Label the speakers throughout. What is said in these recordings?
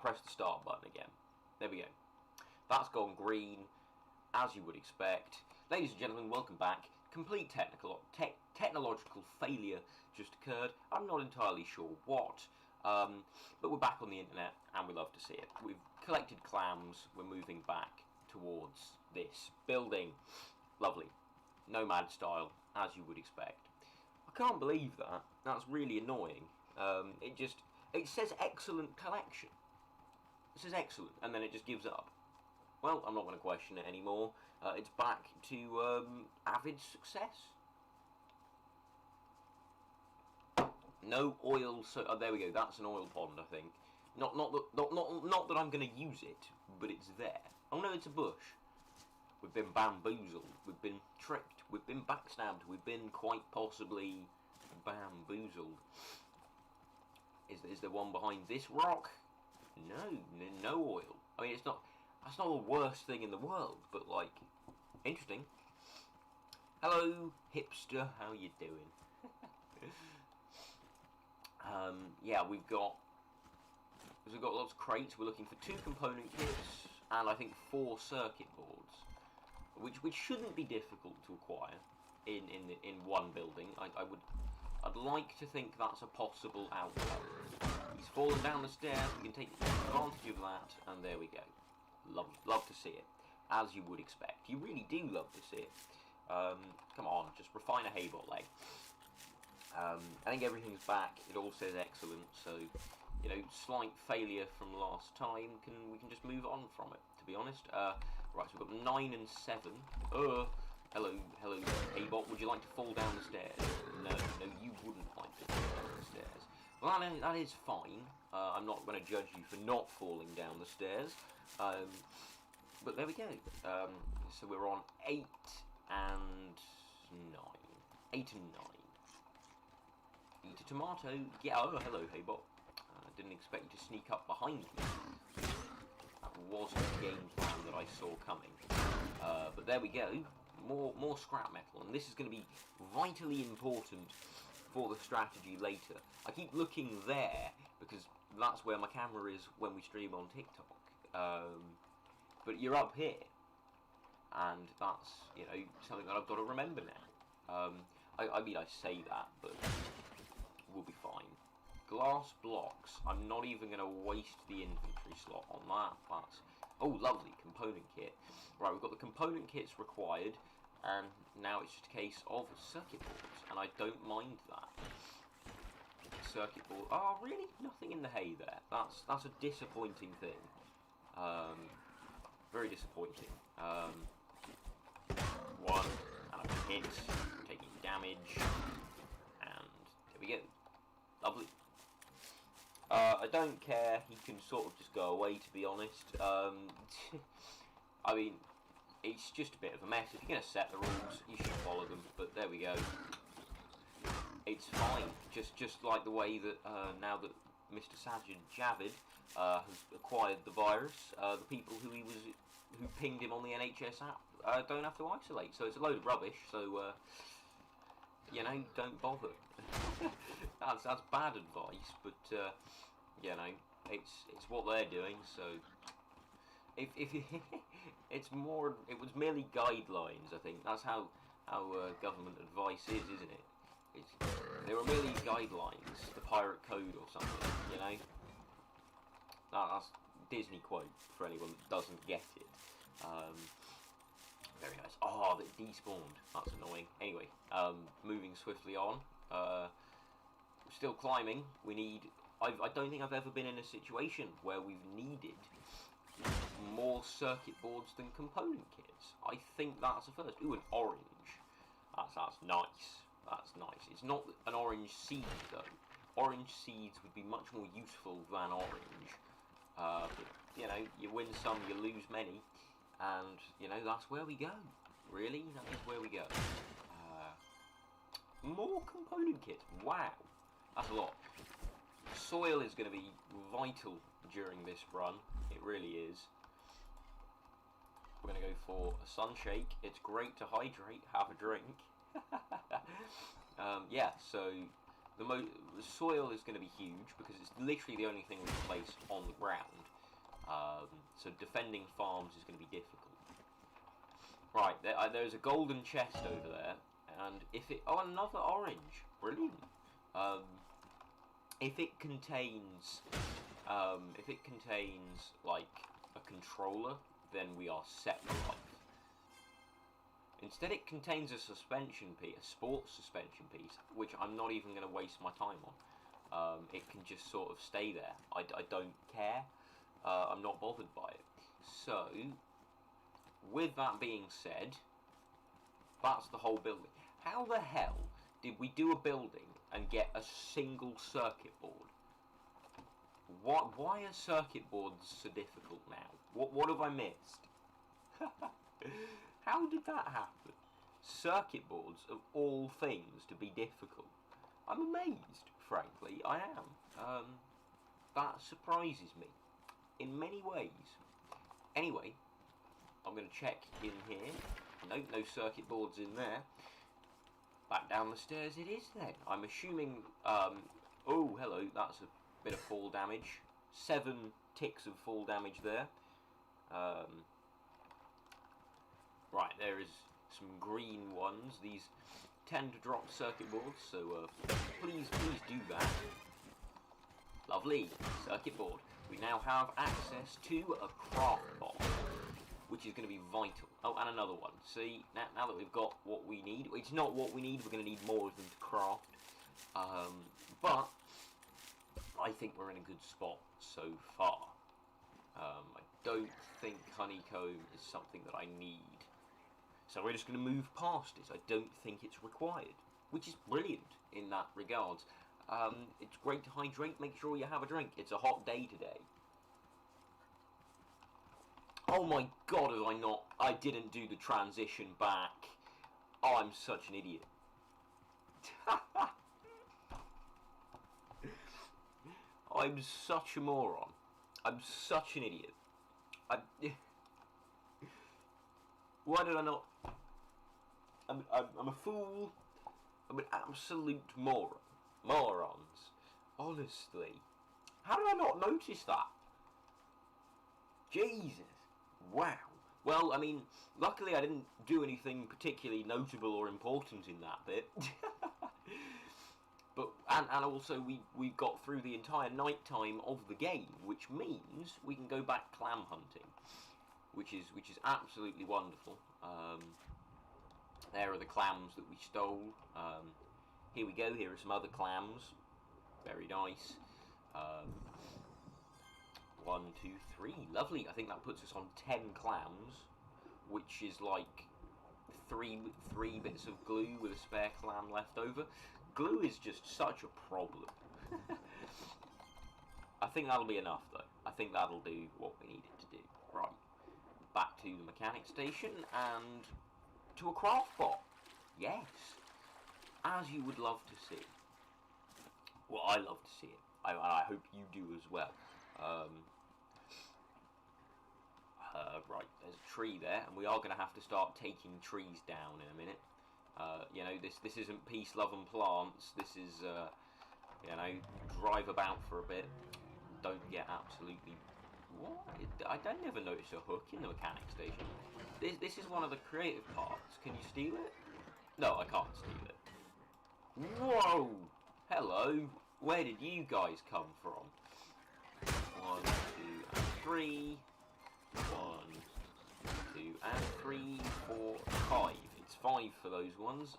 Speaker 1: pressed the start button again. There we go. That's gone green, as you would expect. Ladies and gentlemen, welcome back. Complete technological failure just occurred. I'm not entirely sure what, but we're back on the internet, and we love to see it. We've collected clams. We're moving back towards this building. Lovely. Nomad style, as you would expect. I can't believe that. That's really annoying. It says excellent collection. It says excellent, and then it just gives up. Well, I'm not going to question it anymore. It's back to avid success. No oil, so there we go. That's an oil pond, I think. Not that I'm going to use it, but it's there. Oh no, it's a bush. We've been bamboozled. We've been tricked. We've been backstabbed. We've been quite possibly bamboozled. Is there one behind this rock? No oil. I mean, that's not the worst thing in the world, but like, interesting. Hello, hipster. How you doing? Yeah, we've got lots of crates. We're looking for 2 component kits and I think 4 circuit boards, which shouldn't be difficult to acquire in one building. I'd like to think that's a possible outcome. He's fallen down the stairs. We can take advantage of that, and there we go. Love to see it, as you would expect. You really do love to see it. Come on, just refine a haybot leg. I think everything's back. It all says excellent, so you know, slight failure from last time. We can just move on from it, to be honest. Right, so we've got 9 and 7. Hello, haybot. Would you like to fall down the stairs? No, you wouldn't like to fall down the stairs. Well, that is fine. I'm not going to judge you for not falling down the stairs. But there we go. So we're on 8 and 9. 8 and 9. Eat a tomato. Yeah, oh, hello, haybot. I didn't expect you to sneak up behind me. That wasn't the game plan that I saw coming. But there we go. More scrap metal, and this is going to be vitally important for the strategy later. I keep looking there because that's where my camera is when we stream on TikTok. But you're up here, and that's, you know, something that I've got to remember now. I mean, I say that, but we'll be fine. Glass blocks. I'm not even going to waste the inventory slot on that. That's, oh, lovely component kit. Right, we've got the component kits required, and now it's just a case of circuit boards, and I don't mind that. Circuit board. Oh, really? Nothing in the hay there. That's a disappointing thing. Very disappointing. One, and I'm hit, taking damage, and there we go. Lovely. I don't care. He can sort of just go away, to be honest. I mean, it's just a bit of a mess. If you're going to set the rules, you should follow them. But there we go. It's fine. Just like the way that now that Mr. Sajid Javid has acquired the virus, the people who pinged him on the NHS app don't have to isolate. So it's a load of rubbish. So you know, don't bother. that's bad advice, but you know, it's what they're doing. So if it was merely guidelines. I think that's how government advice is, isn't it? They were merely guidelines, the pirate code or something. You know, that's Disney quote for anyone that doesn't get it. Very nice. Oh, that despawned. That's annoying. Anyway, moving swiftly on. We're still climbing. We need. I don't think I've ever been in a situation where we've needed more circuit boards than component kits. I think that's a first. Ooh, an orange. That's nice. That's nice. It's not an orange seed though. Orange seeds would be much more useful than orange. But you know, you win some, you lose many. And, you know, that's where we go. Really? That is where we go. More component kits. Wow. That's a lot. Soil is going to be vital during this run. It really is. We're going to go for a sunshake. It's great to hydrate. Have a drink. Yeah, so the soil is going to be huge because it's literally the only thing we can place on the ground. So defending farms is going to be difficult. Right, there's a golden chest over there, and if it... Oh, another orange. Brilliant. If it contains... like, a controller, then we are set for life. Instead, it contains a suspension piece, a sports suspension piece, which I'm not even going to waste my time on. It can just sort of stay there. I don't care. I'm not bothered by it. So, with that being said, that's the whole building. How the hell did we do a building and get a single circuit board? Why are circuit boards so difficult now? What have I missed? How did that happen? Circuit boards, of all things, to be difficult. I'm amazed, frankly, I am. That surprises me, in many ways. Anyway, I'm going to check in here. Nope, no circuit boards in there. Back down the stairs it is then. I'm assuming, oh, hello, that's a bit of fall damage. 7 ticks of fall damage there. Right, there is some green ones. These tend to drop circuit boards, so please do that. Lovely, circuit board. We now have access to a craft box, which is going to be vital. Oh, and another one. See, now that we've got what we need, it's not what we need, we're going to need more of them to craft. But I think we're in a good spot so far. I don't think honeycomb is something that I need. So we're just going to move past it. I don't think it's required, which is brilliant in that regards. It's great to hydrate. Make sure you have a drink. It's a hot day today. Oh my god, I didn't do the transition back. Oh, I'm such an idiot. I'm such a moron. I'm such an idiot. Why did I not... I'm a fool. I'm an absolute moron. Morons. Honestly. How did I not notice that? Jesus. Wow. Well, I mean, luckily I didn't do anything particularly notable or important in that bit. But and also we got through the entire night time of the game, which means we can go back clam hunting, which is absolutely wonderful. There are the clams that we stole. Here we go. Here are some other clams. Very nice. 1, 2, 3. Lovely. I think that puts us on 10 clams, which is like three bits of glue with a spare clam left over. Glue is just such a problem. I think that'll be enough, though. I think that'll do what we need it to do. Right. Back to the mechanic station and to a craft bot. Yes. As you would love to see. Well, I love to see it. I hope you do as well. Right, there's a tree there, and we are going to have to start taking trees down in a minute. You know, this isn't peace, love and plants. This is, you know, drive about for a bit. Don't get absolutely... What? I never noticed a hook in the mechanic station. This is one of the creative parts. Can you steal it? No, I can't steal it. Whoa! Hello! Where did you guys come from? 1, 2, and 3. 1, 2, and 3, 4, 5. It's 5 for those ones.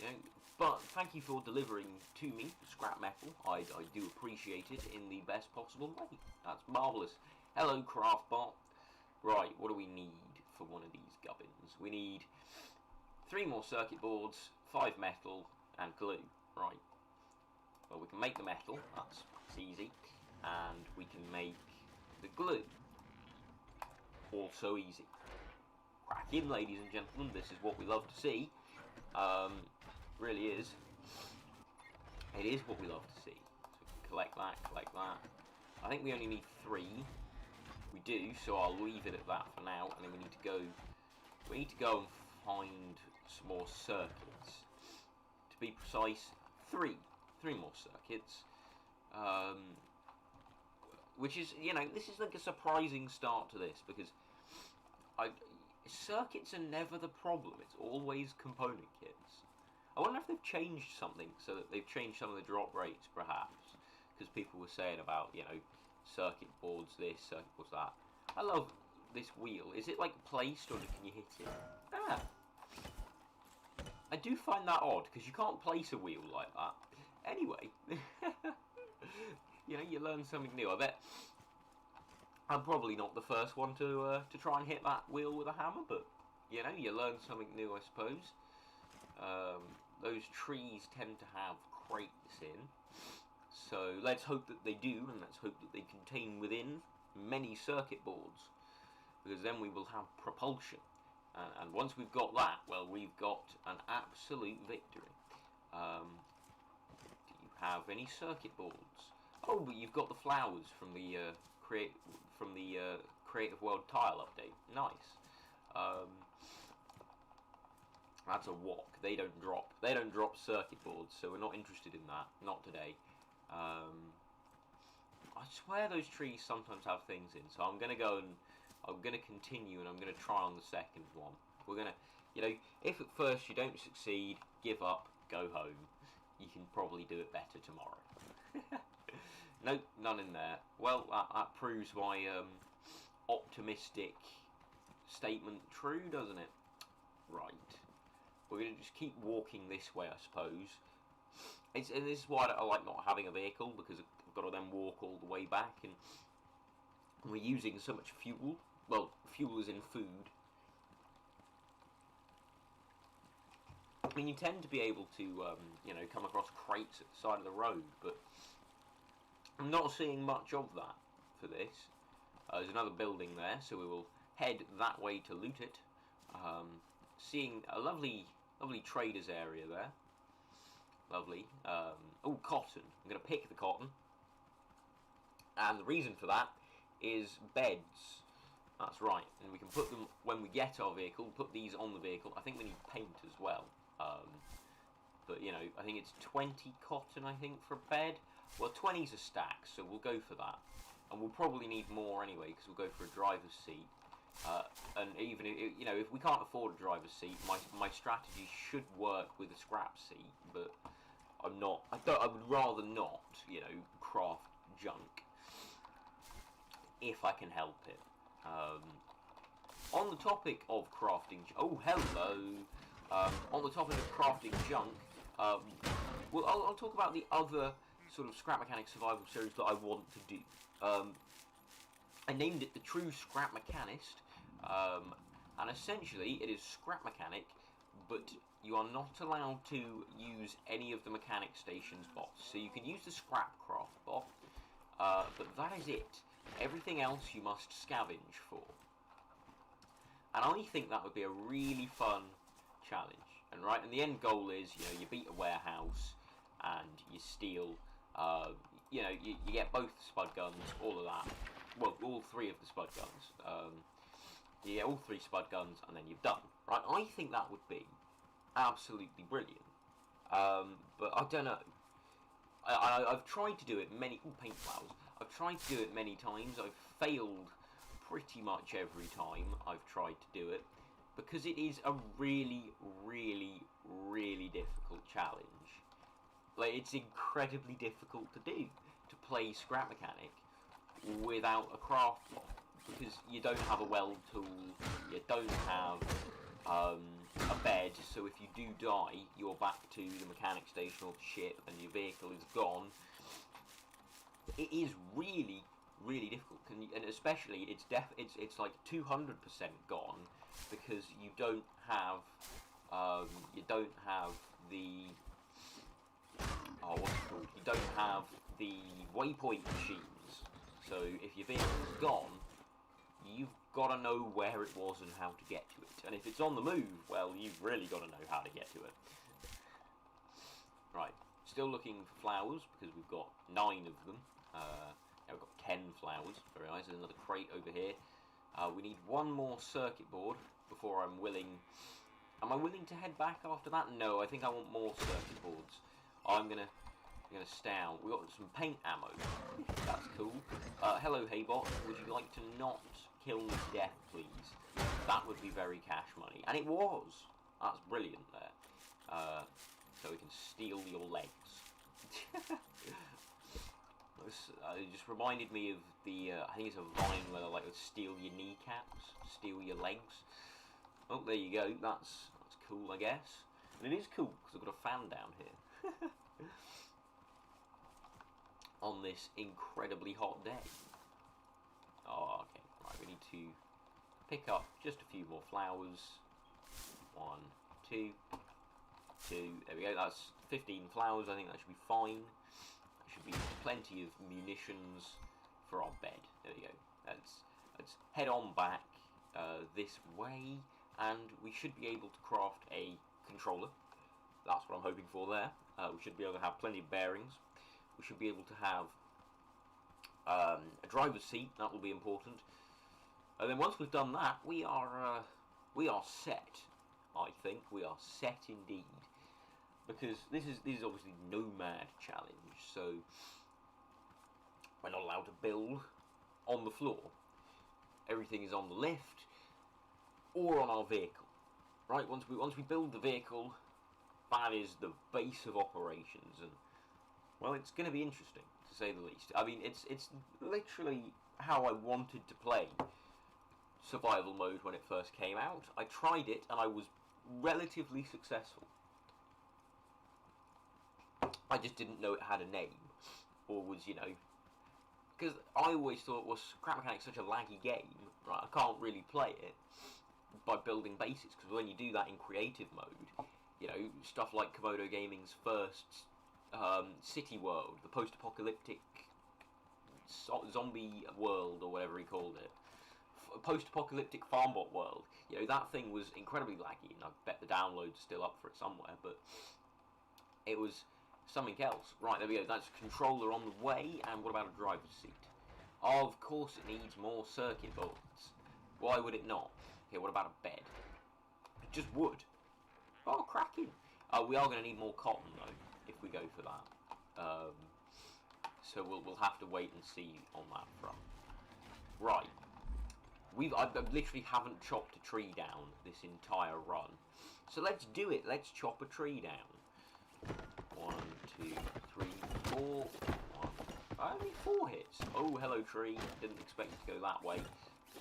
Speaker 1: You know, but thank you for delivering to me scrap metal. I do appreciate it in the best possible way. That's marvellous. Hello, Craftbot. Right, what do we need for one of these gubbins? We need 3 more circuit boards, 5 metal, and glue. Right. Well, we can make the metal. That's easy. And we can make the glue. Also easy. Crack in, ladies and gentlemen. This is what we love to see. Really is. It is what we love to see. So collect that, collect that. I think we only need 3. We do, so I'll leave it at that for now. And then we need to go. We need to go and find some more circuits. To be precise, 3 more circuits. which is, you know, this is like a surprising start to this, because circuits are never the problem. It's always component kits. I wonder if they've changed something, so that they've changed some of the drop rates, perhaps, because people were saying about, you know, circuit boards this, circuit boards that. I love this wheel. Is it like placed, or can you hit it? Ah. I do find that odd, because you can't place a wheel like that. Anyway, you know, you learn something new. I bet I'm probably not the first one to try and hit that wheel with a hammer, but, you know, you learn something new, I suppose. Those trees tend to have crates in, so let's hope that they do, and let's hope that they contain within many circuit boards, because then we will have propulsion. And once we've got that, well, we've got an absolute victory. Do you have any circuit boards? Oh, but you've got the flowers from the Creative World tile update. Nice. That's a wok. They don't drop circuit boards, so we're not interested in that. Not today. I swear those trees sometimes have things in, so I'm gonna continue, and I'm gonna try on the second one. We're gonna, you know, if at first you don't succeed, give up, go home. You can probably do it better tomorrow. Nope, none in there. Well, that proves my optimistic statement true, doesn't it? Right. We're going to just keep walking this way, I suppose. And this is why I like not having a vehicle, because I've got to then walk all the way back, and we're using so much fuel. Well, fuel is in food. I mean, you tend to be able to, you know, come across crates at the side of the road, but I'm not seeing much of that for this. There's another building there, so we will head that way to loot it. Seeing a lovely traders area there. Lovely. Oh, cotton. I'm going to pick the cotton. And the reason for that is beds. That's right. And we can put them, when we get our vehicle, put these on the vehicle. I think we need paint as well. But, you know, I think it's 20 cotton, I think, for a bed. Well, 20's a stack, so we'll go for that. And we'll probably need more anyway, because we'll go for a driver's seat. And even if, you know, if we can't afford a driver's seat, my strategy should work with a scrap seat, but I would rather not, you know, craft junk if I can help it. On the topic of crafting, oh hello. On the topic of crafting junk, well, I'll talk about the other sort of Scrap Mechanic survival series that I want to do. I named it the True Scrap Mechanist, and essentially it is Scrap Mechanic, but you are not allowed to use any of the mechanic station's bots. So you can use the Scrapcraft bot, but that is it. Everything else you must scavenge for. And I think that would be a really fun challenge. And right, and the end goal is, you know, you beat a warehouse and you steal, you know, you get both the spud guns, all of that. Well, all three of the spud guns. You get all three spud guns and then you're done. Right, I think that would be absolutely brilliant. But I don't know. I've tried to do it many... Ooh, paint flowers. I've tried to do it many times. I've failed pretty much every time I've tried to do it, because it is a really, really, really difficult challenge. Like, it's incredibly difficult to do, to play Scrap Mechanic without a craft bot, because you don't have a weld tool, you don't have a bed, so if you do die, you're back to the mechanic station or the ship, and your vehicle is gone. It is really, really difficult, and especially it's like 200% gone, because you don't have the what's it called? You don't have the waypoint machines. So if your vehicle's gone, you've got to know where it was and how to get to it. And if it's on the move, well, you've really got to know how to get to it. Right, still looking for flowers, because we've got 9 of them. Now we've got 10 flowers. Very nice. There's another crate over here. We need one more circuit board before I'm willing... Am I willing to head back after that? No, I think I want more circuit boards. I'm going to We're going to stay out. We've got some paint ammo. That's cool. Hello, Haybot. Would you like to not kill me to death, please? That would be very cash money. And it was. That's brilliant there. So we can steal your legs. It just reminded me of the, I think it's a Vine where they like to steal your kneecaps, steal your legs. Oh, there you go. That's cool, I guess. And it is cool because I've got a fan down here. On this incredibly hot day. Oh, okay. Right, we need to pick up just a few more flowers. 1, 2, 2. There we go. That's 15 flowers. I think that should be fine. There should be plenty of munitions for our bed. There we go. Let's head on back this way, and we should be able to craft a controller. That's what I'm hoping for there. We should be able to have plenty of bearings. We should be able to have a driver's seat. That will be important. And then once we've done that, we are set. I think we are set indeed, because this is obviously NOMAD challenge. So we're not allowed to build on the floor. Everything is on the lift or on our vehicle. Right? Once we build the vehicle, that is the base of operations, and well, it's going to be interesting, to say the least. I mean, it's literally how I wanted to play survival mode when it first came out. I tried it, and I was relatively successful. I just didn't know it had a name, or was, you know, because I always thought, well, Scrap Mechanic's such a laggy game, right? I can't really play it by building bases, because when you do that in creative mode, you know, stuff like Komodo Gaming's first City World, the post-apocalyptic zombie world, or whatever he called it, post-apocalyptic farmbot world, you know, that thing was incredibly laggy, and I bet the download's still up for it somewhere, but it was something else. Right, there we go, that's a controller on the way, and what about a driver's seat? Of course it needs more circuit boards. Why would it not? Okay, what about a bed? Just wood. Oh, cracking. We are going to need more cotton, though, if we go for that. So we'll have to wait and see on that front. Right. I literally haven't chopped a tree down this entire run. So let's do it. Let's chop a tree down. 1, 2, 3, 4. 1. Only 4 hits. Oh, hello tree. Didn't expect it to go that way.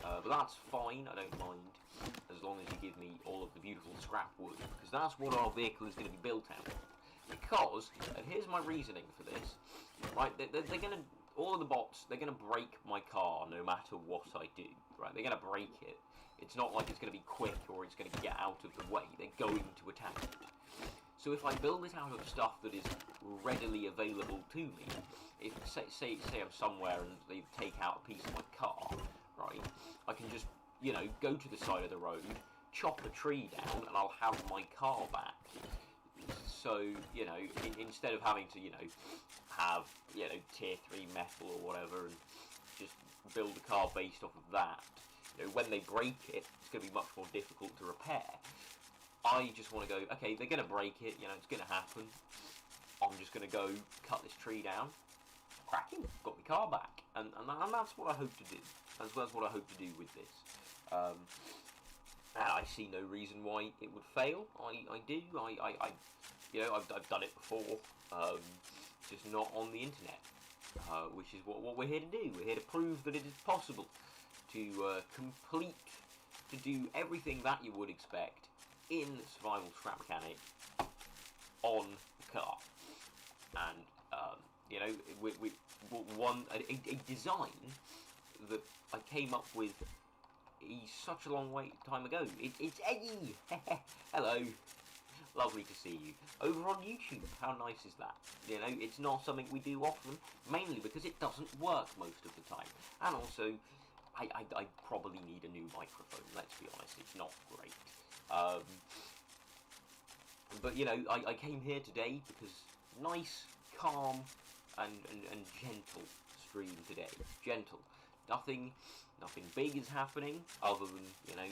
Speaker 1: But that's fine. I don't mind. As long as you give me all of the beautiful scrap wood. Because that's what our vehicle is going to be built out of. Because, and here's my reasoning for this. Right, they're going to... All of the bots, they're going to break my car no matter what I do. Right, they're going to break it. It's not like it's going to be quick or it's going to get out of the way. They're going to attack it. So if I build it out of stuff that is readily available to me, if say I'm somewhere and they take out a piece of my car, right, I can just, you know, go to the side of the road, chop a tree down, and I'll have my car back. So, you know, instead of having to, you know, have, you know, tier 3 metal or whatever, and just build a car based off of that, you know, when they break it, it's going to be much more difficult to repair. I just want to go, okay, they're going to break it, you know, it's going to happen. I'm just going to go cut this tree down. Cracking, got my car back. And that's what I hope to do. That's what I hope to do with this. I see no reason why it would fail. I do. You know, I've done it before. Just not on the internet. Which is what we're here to do. We're here to prove that it is possible to to do everything that you would expect in Survival Scrap Mechanic on the car. And, you know, a design that I came up with such a long time ago. It's Eddie! Hello. Lovely to see you. Over on YouTube, how nice is that? You know, it's not something we do often, mainly because it doesn't work most of the time. And also, I probably need a new microphone, let's be honest, it's not great. But, you know, I came here today because nice, calm, and gentle stream today. Gentle. Nothing big is happening, other than, you know,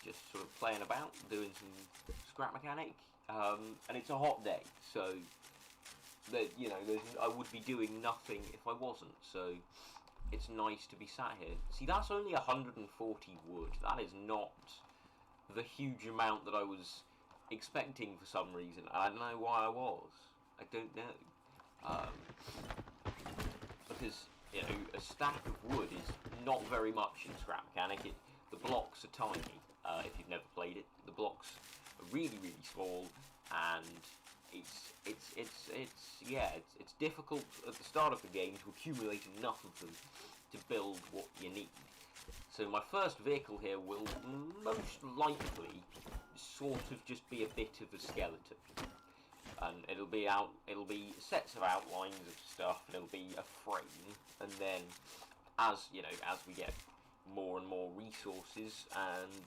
Speaker 1: just sort of playing about, doing some scrap mechanic, and it's a hot day, so that, you know, I would be doing nothing if I wasn't. So it's nice to be sat here. See, that's only 140 wood. That is not the huge amount that I was expecting for some reason. I don't know why I was. I don't know. Because, you know, a stack of wood is not very much in Scrap Mechanic. The blocks are tiny, if you've never played it. The blocks are really, really small, and it's difficult at the start of the game to accumulate enough of them to build what you need. So my first vehicle here will most likely sort of just be a bit of a skeleton. And it'll be sets of outlines of stuff, and it'll be a frame, and then as we get more and more resources and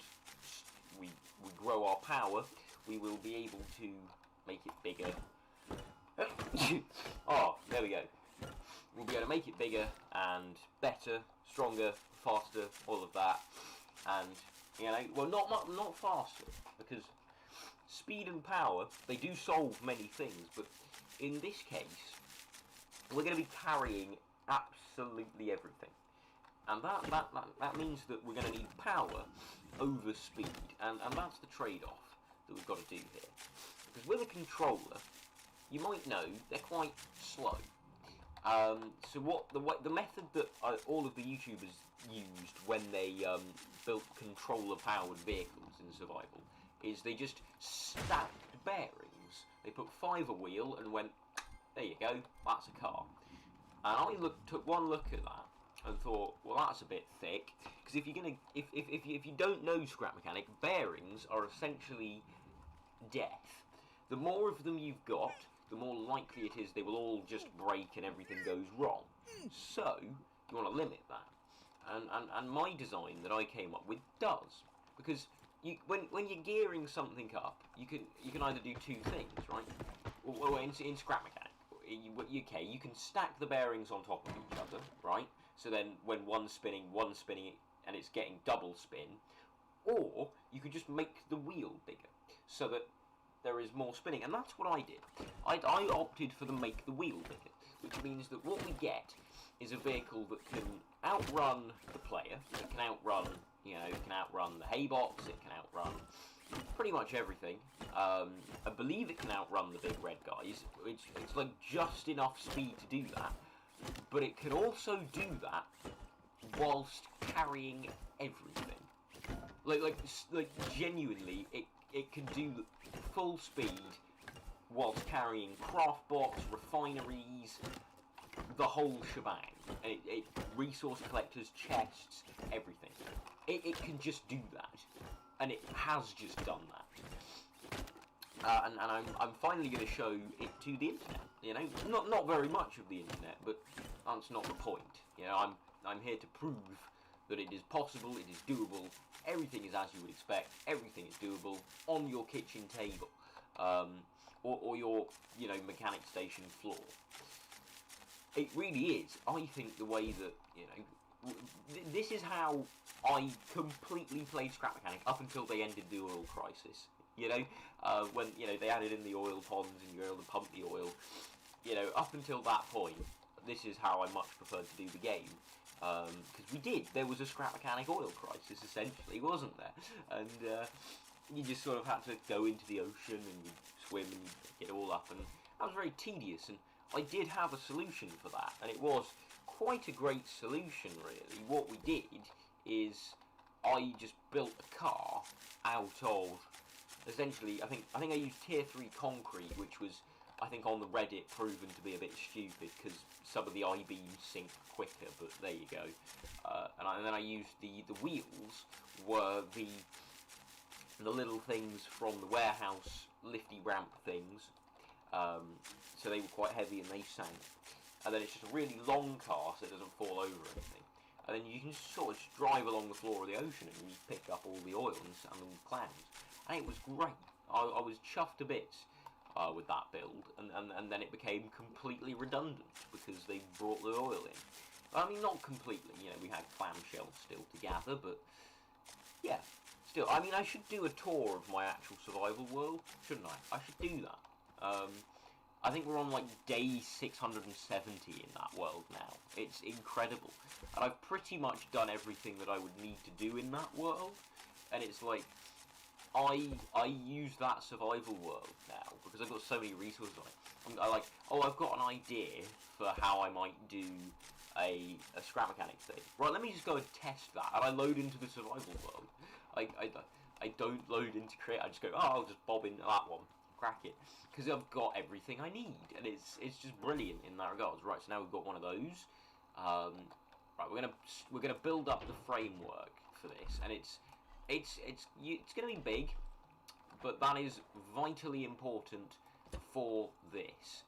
Speaker 1: we grow our power, we will be able to make it bigger. Oh, there we go. We'll be able to make it bigger and better, stronger, faster, all of that. And, you know, well, not faster, because speed and power, they do solve many things, but in this case, we're going to be carrying absolutely everything. And that means that we're going to need power over speed, and that's the trade-off that we've got to do here. Because with a controller, you might know, they're quite slow. So the method that all of the YouTubers used when they built controller-powered vehicles in survival is they just stacked bearings. They put 5 a wheel and went, there you go, that's a car. And I took one look at that and thought, well, that's a bit thick, because if you don't know Scrap Mechanic, bearings are essentially death. The more of them you've got, the more likely it is they will all just break and everything goes wrong. So you want to limit that, and my design that I came up with does, because when you're gearing something up, you can either do two things, right? Well, in Scrap Mechanic, you can stack the bearings on top of each other, right? So then when one's spinning, and it's getting double spin. Or you could just make the wheel bigger, so that there is more spinning. And that's what I did. I opted for the make the wheel bigger, which means that what we get is a vehicle that can outrun the player. It can outrun, it can outrun the hay box, it can outrun pretty much everything. I believe it can outrun the big red guys. It's like just enough speed to do that. But it can also do that whilst carrying everything. Like genuinely, it can do full speed whilst carrying craft bots, refineries, the whole shebang. And it resource collectors, chests, everything. It can just do that, and it has just done that. And I'm finally going to show it to the internet. Not very much of the internet, but that's not the point. I'm here to prove that it is possible, it is doable. Everything is as you would expect. Everything is doable on your kitchen table, or your mechanic station floor. It really is. I think the way that this is how I completely played Scrap Mechanic up until they ended the oil crisis. When they added in the oil ponds and you're able to pump the oil. Up until that point, this is how I much preferred to do the game. Because there was a Scrap Mechanic oil crisis, essentially, wasn't there? And you just sort of had to go into the ocean and you'd swim and you'd get all up, and that was very tedious, and I did have a solution for that, and it was quite a great solution, really. What we did is I just built a car out of, essentially, I think I used tier 3 concrete, which was, I think, on the Reddit proven to be a bit stupid because some of the I-beams sink quicker, but there you go. And then I used the wheels were the little things from the warehouse lifty ramp things, so they were quite heavy and they sank. And then it's just a really long car so it doesn't fall over or anything. And then you can sort of just drive along the floor of the ocean and you pick up all the oil and all the clams. And it was great. I was chuffed to bits with that build, and then it became completely redundant because they brought the oil in. I mean, not completely, we had clamshells still to gather, but yeah, still. I mean, I should do a tour of my actual survival world, shouldn't I? I should do that. I think we're on like day 670 in that world now. It's incredible. And I've pretty much done everything that I would need to do in that world. And it's like, I use that survival world now because I've got so many resources on it. I like, oh, I've got an idea for how I might do a scrap mechanics thing. Right, let me just go and test that. And I load into the survival world. I don't load into create. I just go, oh, I'll just bob into that one, crack it, because I've got everything I need, and it's just brilliant in that regards. Right, so now we've got one of those. Right, we're gonna build up the framework for this, and it's gonna be big, but that is vitally important for this.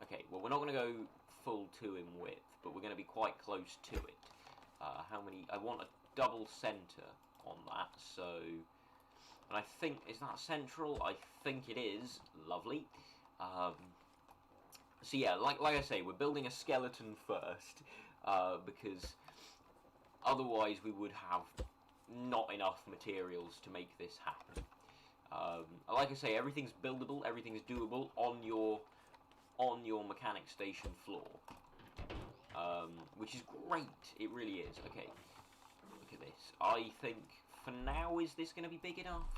Speaker 1: Okay, well, we're not gonna go full 2 in width, but we're gonna be quite close to it. How many? I want a double center on that, so, and I think, is that central? I think it is. Lovely. So yeah, like I say, we're building a skeleton first, because otherwise we would have not enough materials to make this happen. Like I say, everything's buildable, everything's doable on your mechanic station floor, which is great. It really is. Okay. Look at this. I think for now, is this going to be big enough?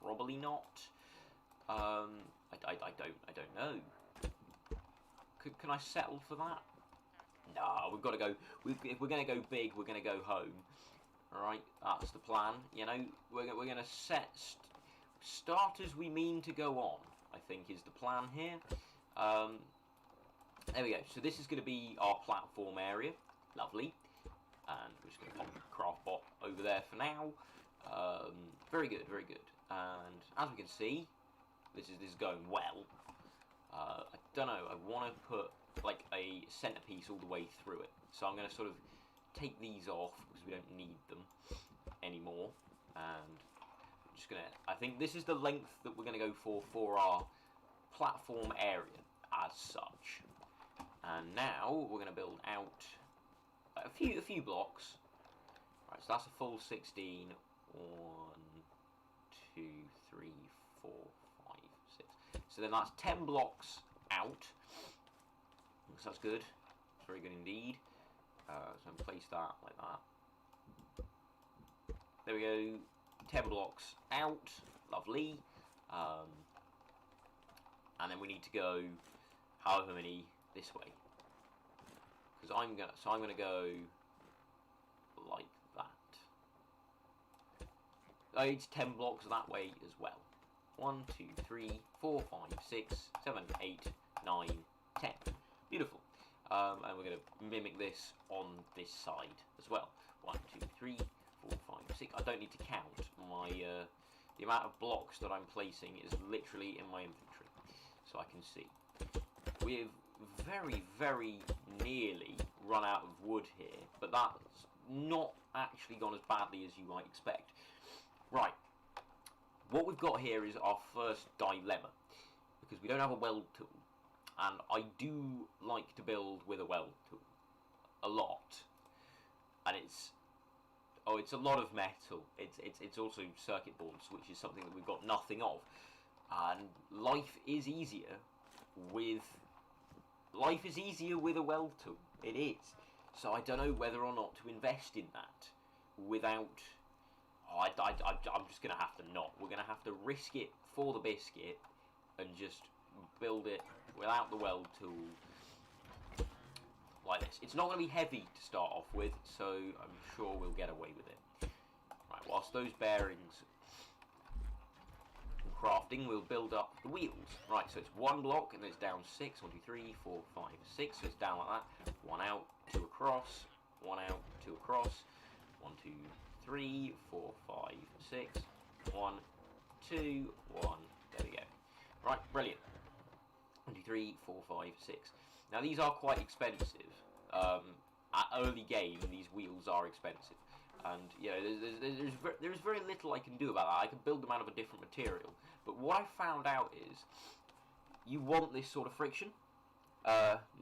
Speaker 1: Probably not. I don't know. Can I settle for that? No, we've got to go. If we're going to go big, we're going to go home. All right, that's the plan. You know, we're going to start as we mean to go on, I think is the plan here. There we go. So this is going to be our platform area. Lovely. And we're just going to pop the craft bot over there for now. Very good, very good. And as we can see, this is going well. I don't know, I want to put like a centerpiece all the way through it. So I'm going to sort of take these off because we don't need them anymore. And I'm just going to, I think this is the length that we're going to go for our platform area as such. And now we're going to build out a few blocks. Right, so that's a full 16. 1, 2, 3, 4, 5, 6. So then that's 10 blocks out. So that's good. It's very good indeed. So I'm gonna place that like that. There we go. 10 blocks out. Lovely. And then we need to go however many this way. Because I'm gonna go like that. It's 10 blocks that way as well. 1, 2, 3, 4, 5, 6, 7, 8, 9, 10. Beautiful. And we're going to mimic this on this side as well. 1, 2, 3, 4, 5, 6. I don't need to count. My the amount of blocks that I'm placing is literally in my inventory, so I can see. We've very, very nearly run out of wood here, but that's not actually gone as badly as you might expect. Right, what we've got here is our first dilemma, because we don't have a weld tool, and I do like to build with a weld tool, a lot, and it's a lot of metal. It's also circuit boards, which is something that we've got nothing of, and life is easier with a weld tool. It is. So I don't know whether or not to invest in that without. I'm just going to have to not. We're going to have to risk it for the biscuit and just build it without the weld tool like this. It's not going to be heavy to start off with, so I'm sure we'll get away with it. Right, whilst those bearings are crafting, we'll build up the wheels. Right, so it's 1 block and then it's down 6. 1, 2, 3, 4, 5, 6. So it's down like that. 1 out, 2 across. 1 out, 2 across. 1, 2, 3, 4, 5, 6. 1, 2, 1. There we go. Right, brilliant. 1, 2, 3, 4, 5, 6. Now these are quite expensive. At early game, these wheels are expensive, and you know there's very little I can do about that. I can build them out of a different material, but what I found out is you want this sort of friction.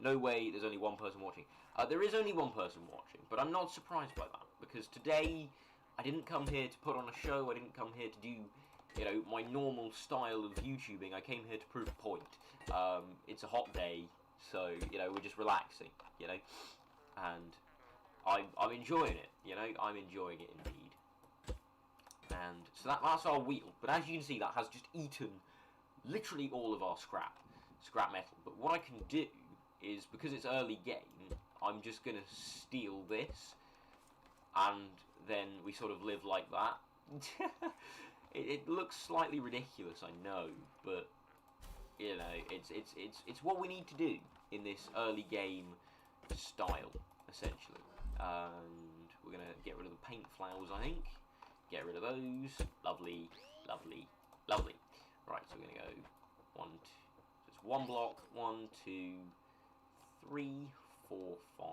Speaker 1: No way. There's only one person watching. There is only one person watching, but I'm not surprised by that because today I didn't come here to put on a show. I didn't come here to do you know, my normal style of YouTubing. I came here to prove a point. It's a hot day, so, you know, we're just relaxing, you know, and I'm enjoying it, you know, I'm enjoying it indeed. And so that's our wheel, but as you can see, that has just eaten literally all of our scrap metal. But what I can do is, because it's early game, I'm just going to steal this, and then we sort of live like that. It looks slightly ridiculous, I know, but you know, it's what we need to do in this early game style, essentially. And we're gonna get rid of the paint flowers, I think. Get rid of those. Lovely, lovely, lovely. Right, so we're gonna go one, two, just one block. 1, 2, 3, 4, 5,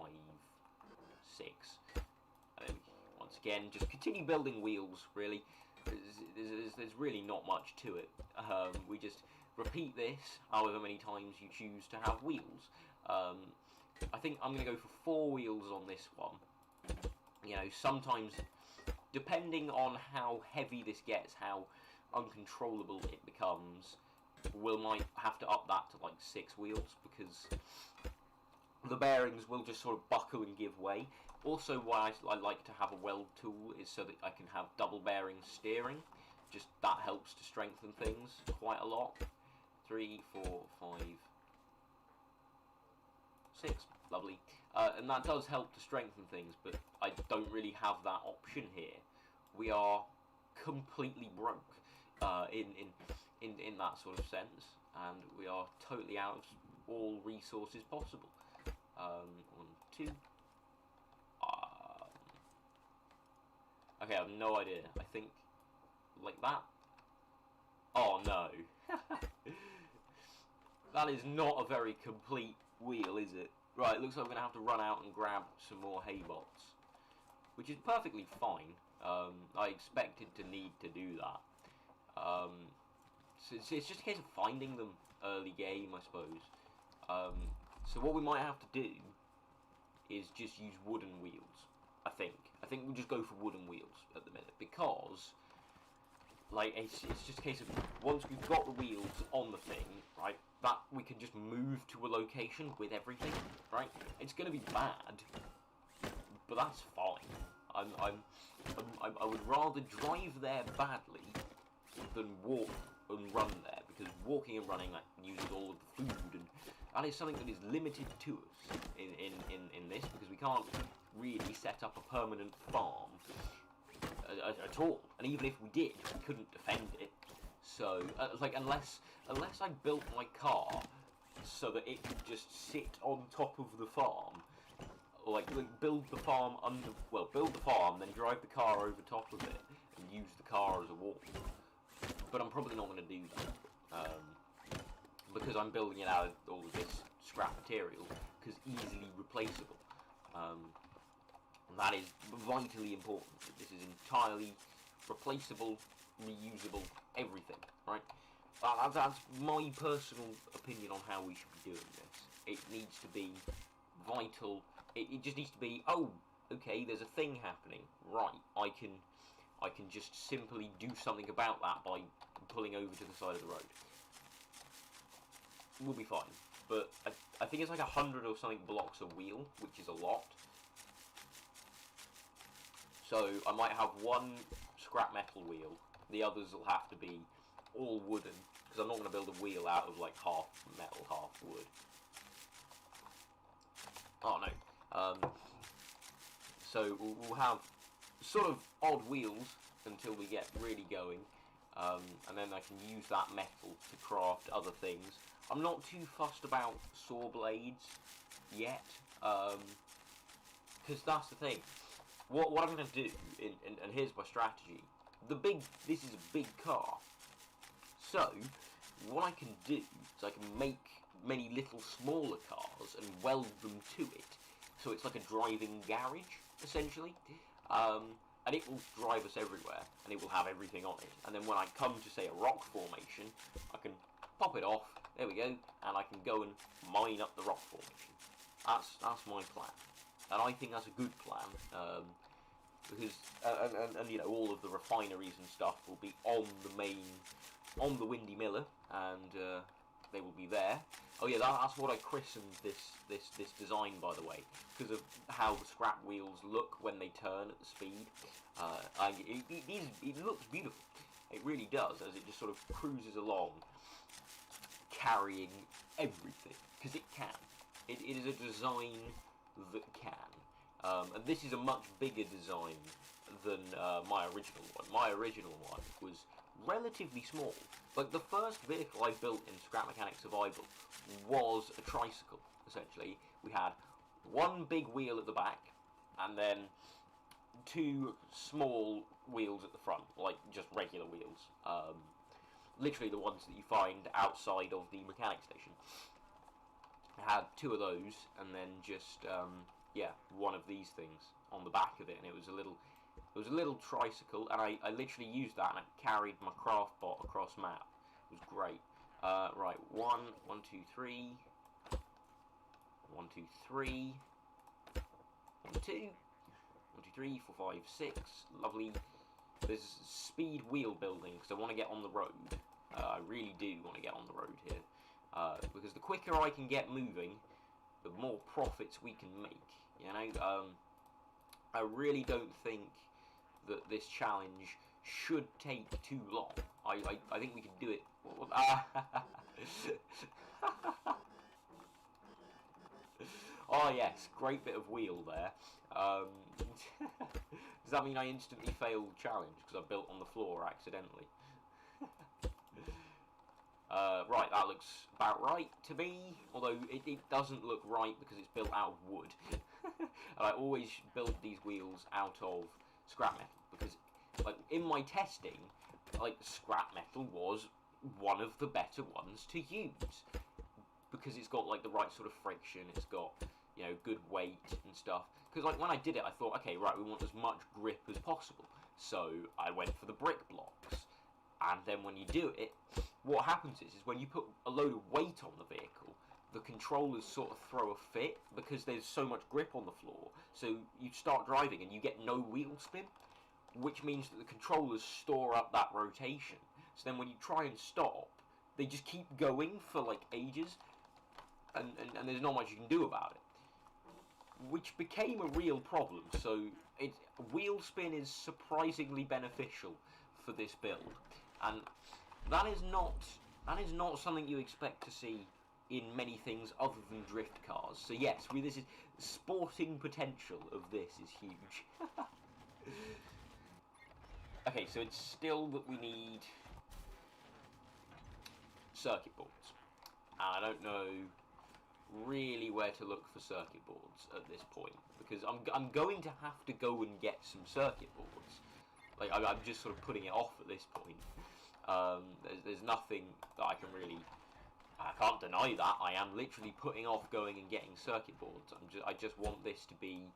Speaker 1: 6. And then once again, just continue building wheels. Really, there's really not much to it. We just repeat this however many times you choose to have wheels. I think I'm going to go for 4 wheels on this one. You know, sometimes, depending on how heavy this gets, how uncontrollable it becomes, we might have to up that to like 6 wheels, because the bearings will just sort of buckle and give way. Also, why I like to have a weld tool is so that I can have double bearing steering. Just that helps to strengthen things quite a lot. 3, 4, 5, 6. Lovely. And that does help to strengthen things, but I don't really have that option here. We are completely broke in that sort of sense, and we are totally out of all resources possible. 1, 2. Okay, I have no idea. I think like that. Oh no. That is not a very complete wheel, is it? Right, it looks like we're going to have to run out and grab some more hay bots, which is perfectly fine. I expected to need to do that. So it's just a case of finding them early game, I suppose. So what we might have to do is just use wooden wheels, I think. I think we'll just go for wooden wheels at the minute, because like it's just a case of, once we've got the wheels on the thing, right, that we can just move to a location with everything, right? It's going to be bad, but that's fine. I would rather drive there badly than walk and run there, because walking and running, that uses all of the food, and that is something that is limited to us in this, because we can't really set up a permanent farm at all, and even if we did, we couldn't defend it. So, like, unless I built my car so that it could just sit on top of the farm, like build the farm, then drive the car over top of it and use the car as a wall. But I'm probably not going to do that, because I'm building it out of all of this scrap material, because easily replaceable. That is vitally important. This is entirely replaceable, reusable, everything, right? That's my personal opinion on how we should be doing this. It needs to be vital. It just needs to be, oh, okay, there's a thing happening. Right, I can just simply do something about that by pulling over to the side of the road. We'll be fine. But I think it's like 100 or something blocks a wheel, which is a lot. So I might have one scrap metal wheel. The others will have to be all wooden, because I'm not going to build a wheel out of like half metal, half wood. Oh no. So we'll have sort of odd wheels until we get really going, and then I can use that metal to craft other things. I'm not too fussed about saw blades yet, because that's the thing. What I'm going to do, and here's my strategy. This is a big car, so what I can do is I can make many little smaller cars and weld them to it, so it's like a driving garage, essentially, and it will drive us everywhere, and it will have everything on it, and then when I come to, say, a rock formation, I can pop it off, there we go, and I can go and mine up the rock formation. That's my plan. And I think that's a good plan. because and you know, all of the refineries and stuff will be on the Windy Miller, and they will be there. Oh yeah, that's what I christened this design, by the way, because of how the scrap wheels look when they turn at the speed. It looks beautiful. It really does, as it just sort of cruises along, carrying everything, because it can. It is a design that can. And this is a much bigger design than my original one. My original one was relatively small. Like, the first vehicle I built in Scrap Mechanic Survival was a tricycle, essentially. We had one big wheel at the back, and then two small wheels at the front, like just regular wheels. Literally the ones that you find outside of the mechanic station. I had two of those, and then just, one of these things on the back of it, and it was a little tricycle, and I literally used that, and I carried my craft bot across map. It was great. Right, 1, 2, 3. 1, 2, 3. 1, 2. 1, 2, 3, 4, 5, 6. Lovely. There's speed wheel building, because I want to get on the road. I really do want to get on the road here. Because the quicker I can get moving, the more profits we can make. You know, I really don't think that this challenge should take too long. I think we can do it. Oh yes, great bit of wheel there. Does that mean I instantly failed the challenge because I built on the floor accidentally? Right, that looks about right to me, although it doesn't look right because it's built out of wood. And I always build these wheels out of scrap metal, because like in my testing, like scrap metal was one of the better ones to use, because it's got like the right sort of friction, it's got, you know, good weight and stuff. Because like when I did it, I thought, okay, right, we want as much grip as possible, so I went for the brick blocks. And then when you do it, what happens is when you put a load of weight on the vehicle, the controllers sort of throw a fit because there's so much grip on the floor. So you start driving and you get no wheel spin, which means that the controllers store up that rotation. So then when you try and stop, they just keep going for like ages, and there's not much you can do about it. Which became a real problem. So wheel spin is surprisingly beneficial for this build. And that is not something you expect to see in many things other than drift cars. So yes, this is sporting potential of this is huge. Okay, so it's still that we need circuit boards. And I don't know really where to look for circuit boards at this point, because I'm going to have to go and get some circuit boards. Like I'm just sort of putting it off at this point. There's nothing that I can really. I can't deny that I am literally putting off going and getting circuit boards. I just want this to be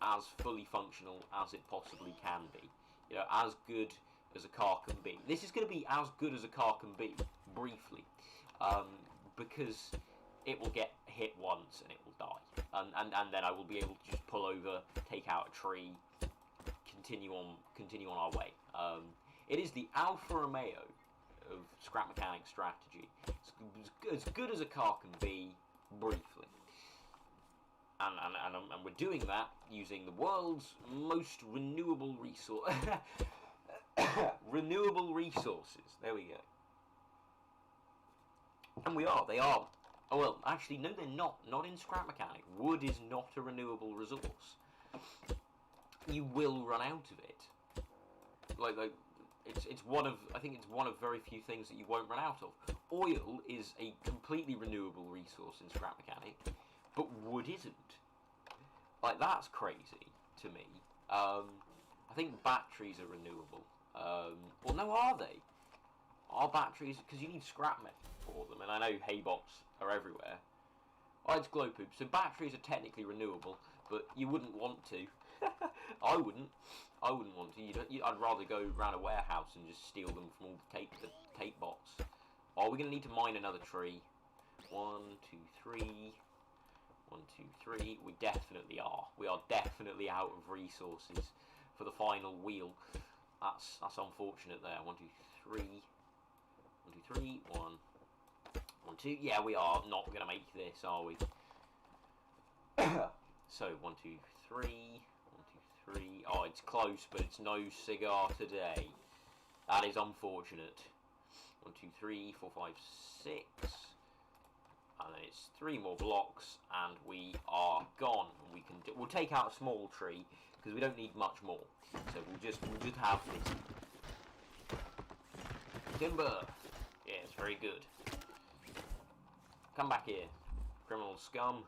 Speaker 1: as fully functional as it possibly can be. You know, as good as a car can be. This is going to be as good as a car can be, briefly, because it will get hit once and it will die, and then I will be able to just pull over, take out a tree, continue on our way. It is the Alfa Romeo of scrap mechanic strategy. It's as good as a car can be, briefly. And we're doing that using the world's most renewable resource. Renewable resources. There we go. And they are. Oh well, actually no, they're not. Not in scrap mechanic. Wood is not a renewable resource. You will run out of it. Like it's one of, I think it's one of very few things that you won't run out of. Oil is a completely renewable resource in scrap mechanic, but wood isn't. Like, that's crazy to me. I think batteries are renewable. Well, no, are they? Are batteries? Because you need scrap metal for them, and I know haybots are everywhere. Oh, it's glow poop. So batteries are technically renewable, but you wouldn't want to. I wouldn't want to. I'd rather go around a warehouse and just steal them from all the tape bots. Oh, we're going to need to mine another tree. 1, 2, 3. 1, 2, 3. We definitely are. We are definitely out of resources for the final wheel. That's unfortunate there. 1, 2, 3. 1, 2, 3. 1, 1, 2. Yeah, we are not going to make this, are we? So 1, 2, 3. 1, 2, 3. Oh, it's close, but it's no cigar today. That is unfortunate. 1, 2, 3, 4, 5, 6. And then it's 3 more blocks, and we are gone. We'll take out a small tree because we don't need much more. So we'll just have this timber. Yes, very good. Come back here, criminal scum.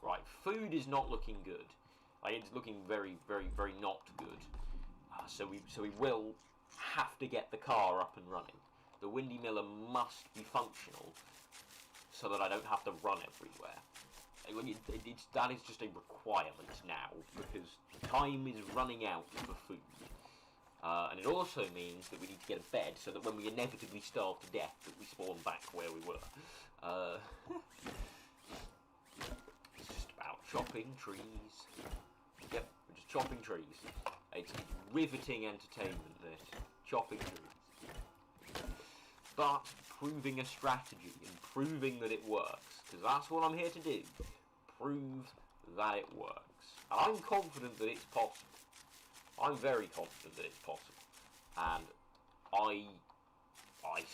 Speaker 1: Right, food is not looking good. Like, it's looking very, very, very not good. So we will have to get the car up and running. The Windy Miller must be functional, so that I don't have to run everywhere. That is just a requirement now, because time is running out for food. And it also means that we need to get a bed, so that when we inevitably starve to death, that we spawn back where we were. It's just about chopping trees. Yep, we're just chopping trees. It's riveting entertainment, this. Chopping trees. But proving a strategy and proving that it works, because that's what I'm here to do. Prove that it works. And I'm confident that it's possible. I'm very confident that it's possible. And I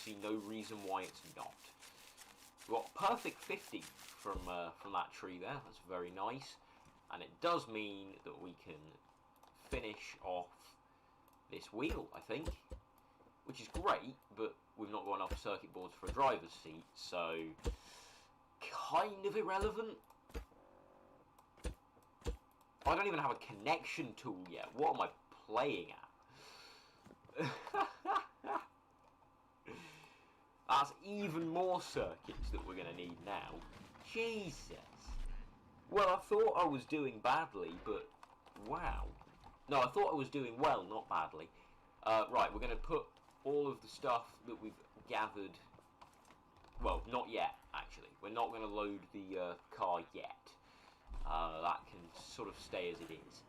Speaker 1: see no reason why it's not. We've got a perfect 50 from that tree there. That's very nice. And it does mean that we can finish off this wheel, I think. Which is great, but we've not got enough circuit boards for a driver's seat, so kind of irrelevant. I don't even have a connection tool yet. What am I playing at? That's even more circuits that we're going to need now. Jesus. Well, I thought I was doing badly, but wow. No, I thought I was doing well, not badly. Right, we're going to put all of the stuff that we've gathered. Well, not yet, actually. We're not going to load the car yet. That can sort of stay as it is.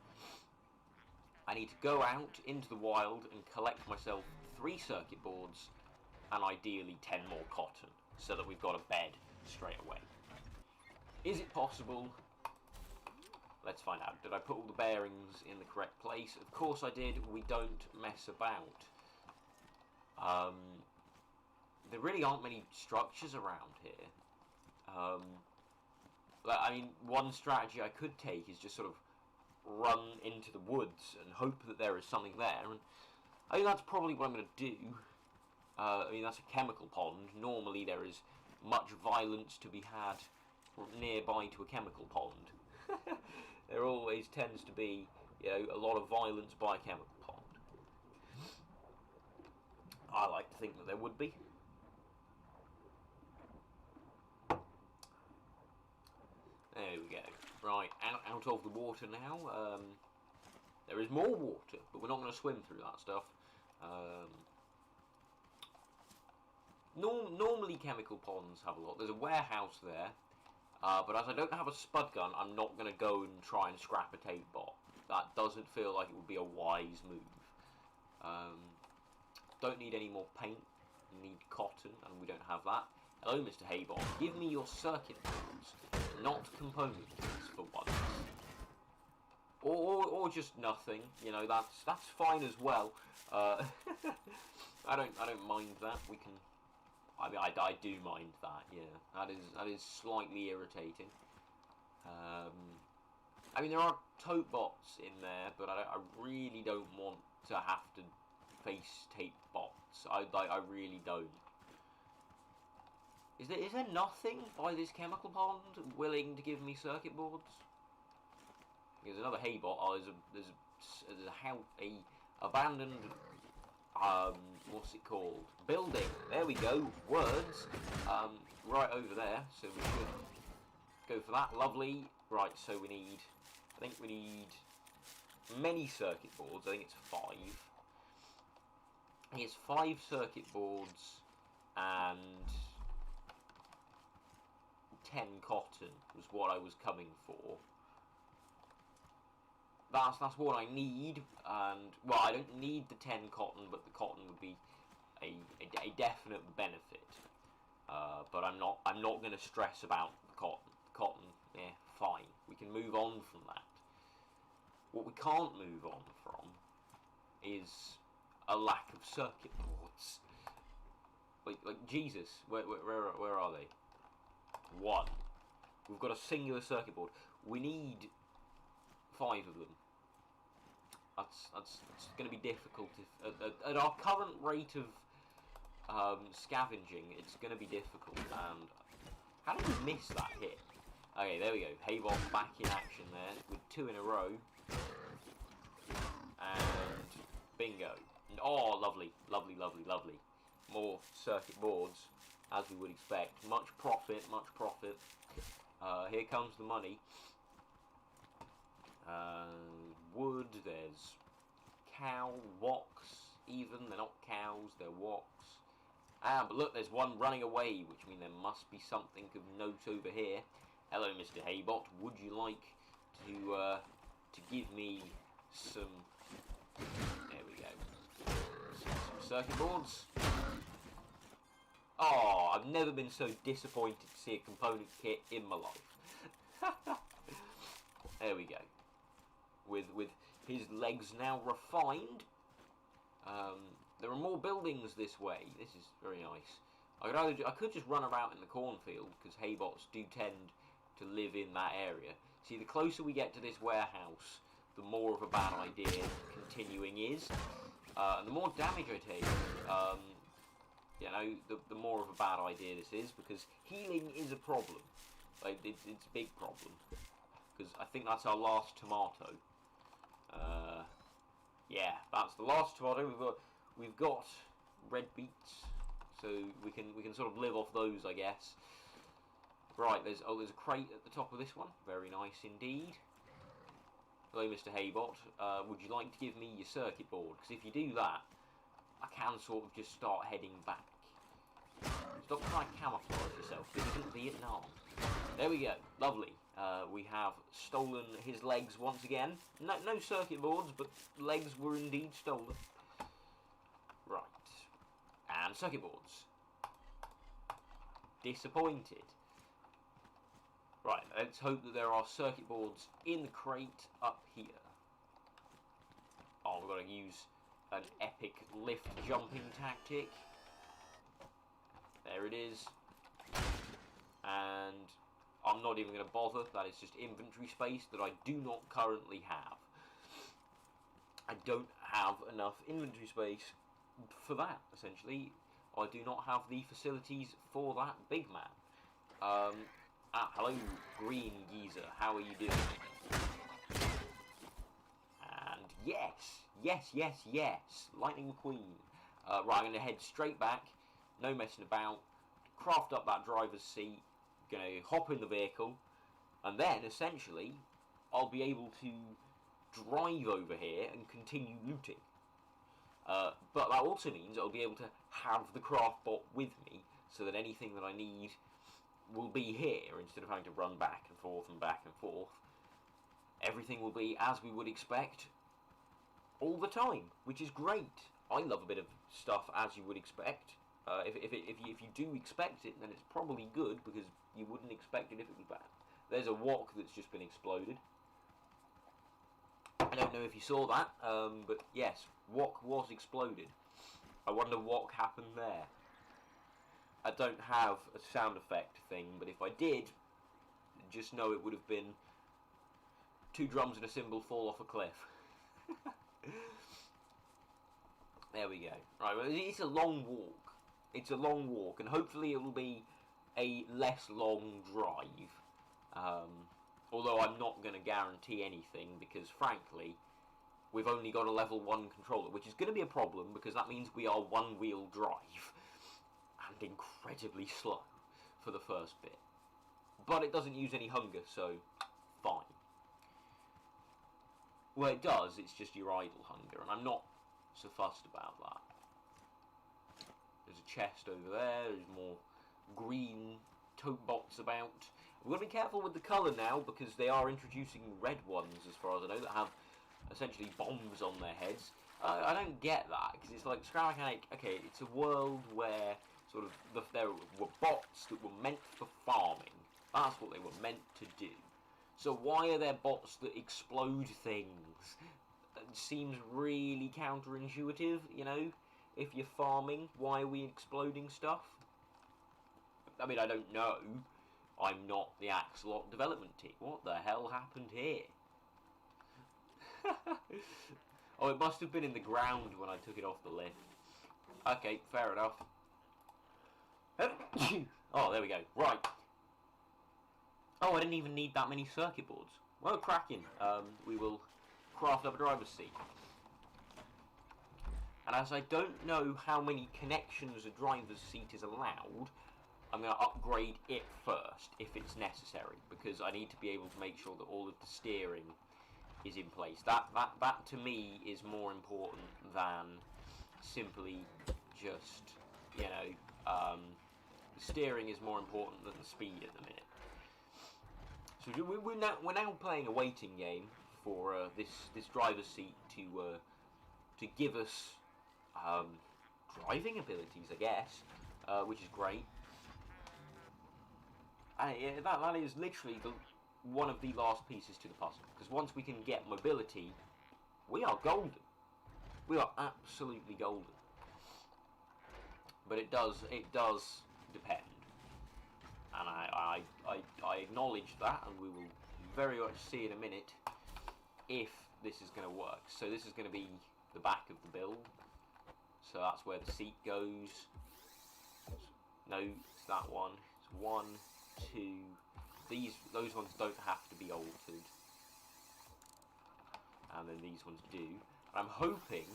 Speaker 1: I need to go out into the wild and collect myself 3 circuit boards and ideally 10 more cotton, so that we've got a bed straight away. Is it possible? Let's find out. Did I put all the bearings in the correct place? Of course I did. We don't mess about. There really aren't many structures around here. I mean, one strategy I could take is just sort of run into the woods and hope that there is something there. And I think that's probably what I'm going to do. I mean, that's a chemical pond. Normally there is much violence to be had nearby to a chemical pond. There always tends to be, you know, a lot of violence by a chemical pond. I like to think that there would be. There we go. Right, out of the water now. There is more water, but we're not going to swim through that stuff. Normally chemical ponds have a lot. There's a warehouse there, but as I don't have a spud gun, I'm not going to go and try and scrap a tape bot. That doesn't feel like it would be a wise move. Don't need any more paint. We need cotton, and we don't have that. Hello, Mr. Haybot. Give me your circuit boards, not components for once. Or just nothing. You know, that's fine as well. I don't mind that. We can. I mean, I do mind that. Yeah, that is slightly irritating. I mean, there are tote bots in there, but I really don't want to have to face tape bots. I really don't. Is there nothing by this chemical pond willing to give me circuit boards? There's another hay bot. Oh, there's a abandoned what's it called? Building. There we go. Words. Right over there. So we should go for that. Lovely. Right. So we need. I think we need many circuit boards. I think it's 5. I think it's 5 circuit boards and 10 cotton was what I was coming for. that's what I need, and well, I don't need the 10 cotton, but the cotton would be a definite benefit. But I'm not going to stress about the cotton. Cotton, yeah, fine. We can move on from that. What we can't move on from is a lack of circuit boards. Like Jesus, where are they? One. We've got a singular circuit board. We need 5 of them. That's going to be difficult. If at our current rate of scavenging, it's going to be difficult. And how did we miss that hit? Okay, there we go. Haybot back in action there with 2 in a row. And bingo. And, oh, lovely, lovely, lovely, lovely. More circuit boards, as we would expect. Much profit, much profit. Here comes the money. Wood, there's cow, woks, even. They're not cows, they're woks. Ah, but look, there's one running away, which means there must be something of note over here. Hello, Mr. Haybot. Would you like to give me some... There we go. Some circuit boards. Oh, I've never been so disappointed to see a component kit in my life. There we go. With his legs now refined. There are more buildings this way. This is very nice. I could just run around in the cornfield, because haybots do tend to live in that area. See, the closer we get to this warehouse, the more of a bad idea continuing is. And the more damage I take, you know, the more of a bad idea this is, because healing is a problem. Like, it's a big problem. Because I think that's our last tomato. Yeah, that's the last tomato. We've got red beets, so we can sort of live off those, I guess. Right, there's a crate at the top of this one. Very nice indeed. Hello, Mr. Haybot. Would you like to give me your circuit board? Because if you do that, I can sort of just start heading back. Stop trying to camouflage yourself. This isn't Vietnam. There we go. Lovely. We have stolen his legs once again. No circuit boards, but legs were indeed stolen. Right. And circuit boards. Disappointed. Right, let's hope that there are circuit boards in the crate up here. Oh, we've got to use an epic lift jumping tactic. There it is. And I'm not even going to bother. That is just inventory space that I do not currently have. I don't have enough inventory space for that, essentially. I do not have the facilities for that big man. Hello, green geezer. How are you doing? And yes. Lightning McQueen. Right, I'm going to head straight back. No messing about. Craft up that driver's seat. Going to hop in the vehicle. And then, essentially, I'll be able to drive over here and continue looting. But that also means I'll be able to have the craft bot with me, so that anything that I need will be here, instead of having to run back and forth and back and forth. Everything will be as we would expect all the time, which is great. I love a bit of stuff as you would expect. If you do expect it, then it's probably good, because you wouldn't expect it if it was bad. There's a wok that's just been exploded. I don't know if you saw that, but yes, wok was exploded. I wonder what happened there. I don't have a sound effect thing, but if I did, just know it would have been 2 drums and a cymbal fall off a cliff. There we go. Right, well, it's a long walk. It's a long walk, and hopefully it will be a less long drive. Although I'm not going to guarantee anything, because frankly, we've only got a level 1 controller, which is going to be a problem, because that means we are one-wheel drive. And incredibly slow for the first bit. But it doesn't use any hunger, so fine. Well, it does, it's just your idle hunger, and I'm not so fussed about that. There's a chest over there, there's more green tote bots about. We've got to be careful with the colour now, because they are introducing red ones, as far as I know, that have essentially bombs on their heads. I don't get that, because it's like Scrap Mechanic, okay, it's a world where sort of there were bots that were meant for farming. That's what they were meant to do. So why are there bots that explode things? It seems really counterintuitive, you know? If you're farming, why are we exploding stuff? I mean, I don't know. I'm not the Axolot development team. What the hell happened here? Oh, it must have been in the ground when I took it off the lift. Okay, fair enough. Oh, there we go. Right. Oh, I didn't even need that many circuit boards. Well, cracking. We will craft up a driver's seat. And as I don't know how many connections a driver's seat is allowed, I'm going to upgrade it first, if it's necessary, because I need to be able to make sure that all of the steering is in place. That to me is more important than simply just, you know, the steering is more important than the speed at the minute. So we're now playing a waiting game for this driver's seat to give us driving abilities, I guess, which is great. Yeah, that is literally one of the last pieces to the puzzle, because once we can get mobility, we are golden. We are absolutely golden. But it does depend, and I acknowledge that, and we will very much see in a minute if this is going to work. So this is going to be the back of the build. So that's where the seat goes. No, it's that one. It's 1, 2. Those ones don't have to be altered, and then these ones do. And I'm hoping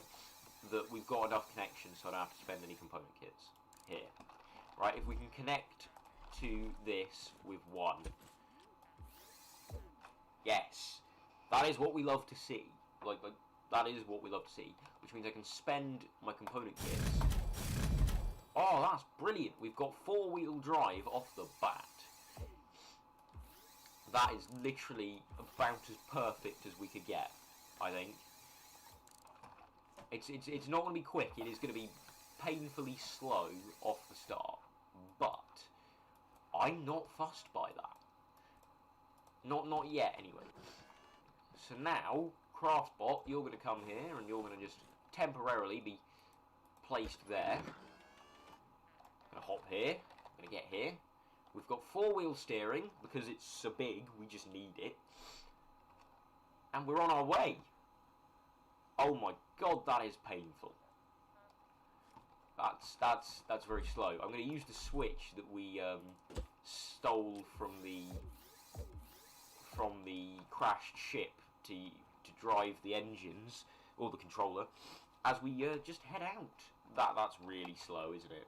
Speaker 1: that we've got enough connections so I don't have to spend any component kits here. Right, if we can connect to this with 1. Yes, that is what we love to see. Like that is what we love to see, which means I can spend my component kits. Oh, that's brilliant. We've got 4-wheel drive off the bat. That is literally about as perfect as we could get, I think. It's not going to be quick. It is going to be painfully slow off the start. But I'm not fussed by that. Not yet, anyway. So now, Craftbot, you're going to come here and you're going to just temporarily be placed there. I'm going to hop here. I'm going to get here. We've got 4-wheel steering because it's so big. We just need it. And we're on our way. Oh my god, that is painful. That's very slow. I'm going to use the switch that we stole from the crashed ship to drive the engines or the controller as we just head out. That's really slow, isn't it?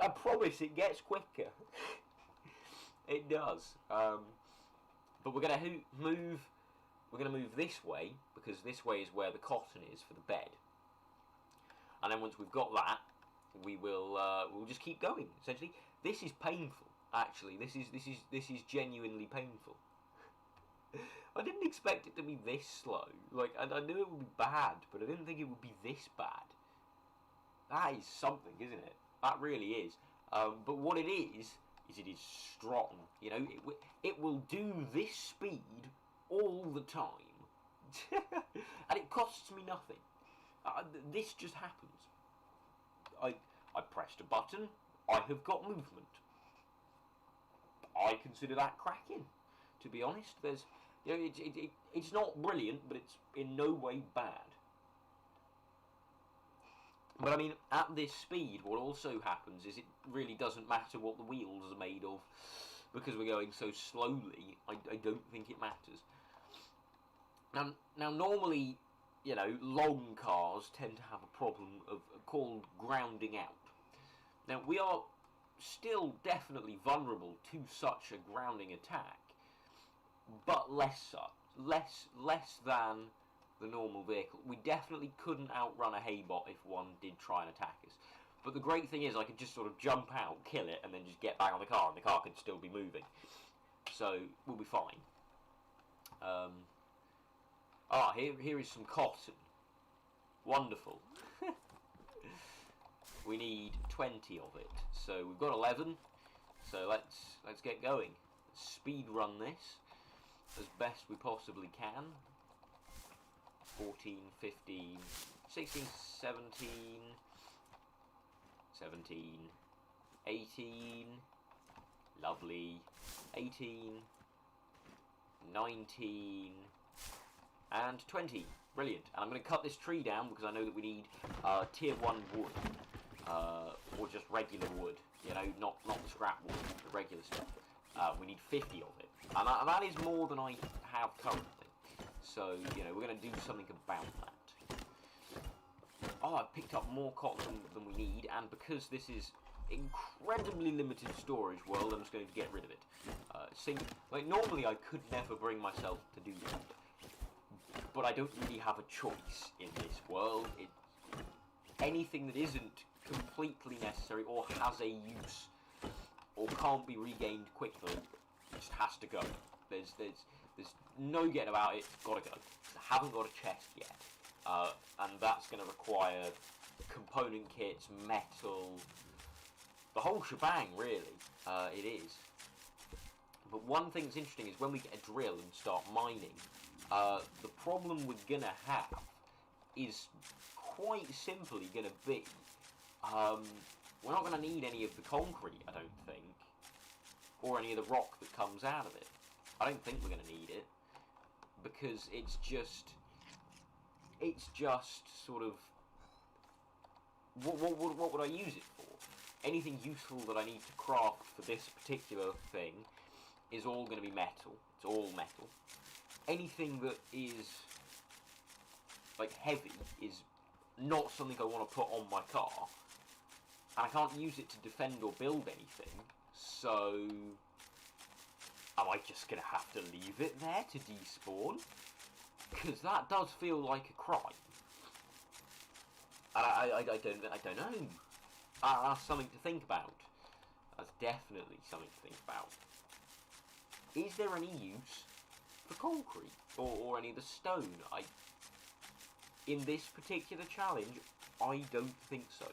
Speaker 1: I promise it gets quicker. It does. But we're going to move. We're going to move this way because this way is where the cotton is for the bed. And then once we've got that, we'll just keep going. Essentially, this is painful. Actually, this is genuinely painful. I didn't expect it to be this slow. Like I knew it would be bad, but I didn't think it would be this bad. That is something, isn't it? That really is. But what it is it is strong. You know, it will do this speed all the time, and it costs me nothing. This just happens. I pressed a button. I have got movement. I consider that cracking. To be honest, there's, you know, it's not brilliant, but it's in no way bad. But I mean, at this speed, what also happens is it really doesn't matter what the wheels are made of, because we're going so slowly. I don't think it matters. Now, normally, you know, long cars tend to have a problem called grounding out. Now, we are still definitely vulnerable to such a grounding attack, but less than the normal vehicle. We definitely couldn't outrun a haybot if one did try and attack us. But the great thing is I could just sort of jump out, kill it, and then just get back on the car, and the car could still be moving. So we'll be fine. Here is some cotton. Wonderful. We need 20 of it, so we've got 11. So let's get going. Let's speed run this as best we possibly can. 14, 15, 16, 17, 17, 18, lovely, 18, 19, and 20. Brilliant. And I'm going to cut this tree down because I know that we need tier 1 wood, or just regular wood, you know, not the scrap wood, the regular stuff. We need 50 of it, and that is more than I have currently. So, you know, we're going to do something about that. Oh, I've picked up more cotton than we need, and because this is incredibly limited storage world, I'm just going to get rid of it. Like, normally I could never bring myself to do that, but I don't really have a choice in this world. Anything that isn't completely necessary or has a use or can't be regained quickly just has to go. There's no getting about it. It's got to go. I haven't got a chest yet, and that's going to require component kits, metal, the whole shebang, really. It is. But one thing that's interesting is when we get a drill and start mining, the problem we're going to have is quite simply going to be, we're not going to need any of the concrete, I don't think, or any of the rock that comes out of it. I don't think we're going to need it, because it's just sort of, what would I use it for? Anything useful that I need to craft for this particular thing is all going to be metal. It's all metal. Anything that is, like, heavy is not something I want to put on my car, and I can't use it to defend or build anything, so am I just going to have to leave it there to despawn? Because that does feel like a crime. I don't know. That's something to think about. That's definitely something to think about. Is there any use for concrete or any of the stone? In this particular challenge, I don't think so.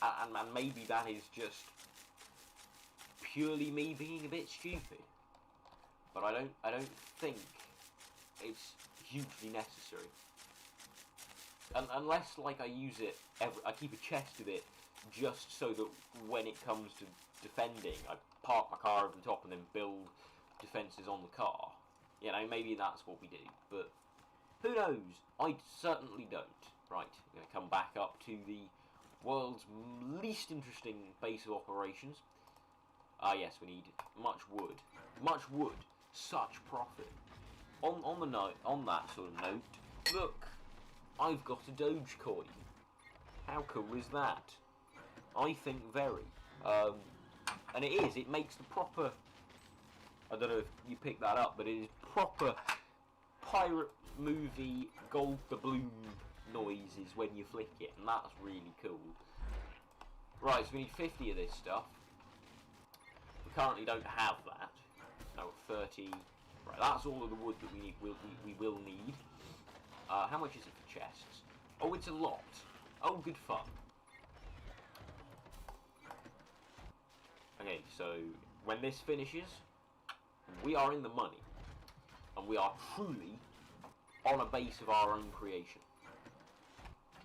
Speaker 1: And maybe that is just purely me being a bit stupid. But I don't think it's hugely necessary. Unless, like, I use it, I keep a chest of it just so that when it comes to defending, I park my car over the top and then build defences on the car. You know, maybe that's what we do, but who knows? I certainly don't. Right, we're going to come back up to the world's least interesting base of operations. Yes, we need much wood. Much wood. Such profit. On that sort of note, look, I've got a Dogecoin. How cool is that? I think very. And it is. It makes the proper, I don't know if you picked that up, but it is proper pirate movie gold doubloon noises when you flick it, and that's really cool. Right, so we need 50 of this stuff. We currently don't have that. No, 30. Right, that's all of the wood that we need. We will need. How much is it for chests? Oh, it's a lot. Oh, good fun. Okay, so when this finishes, we are in the money, and we are truly on a base of our own creation.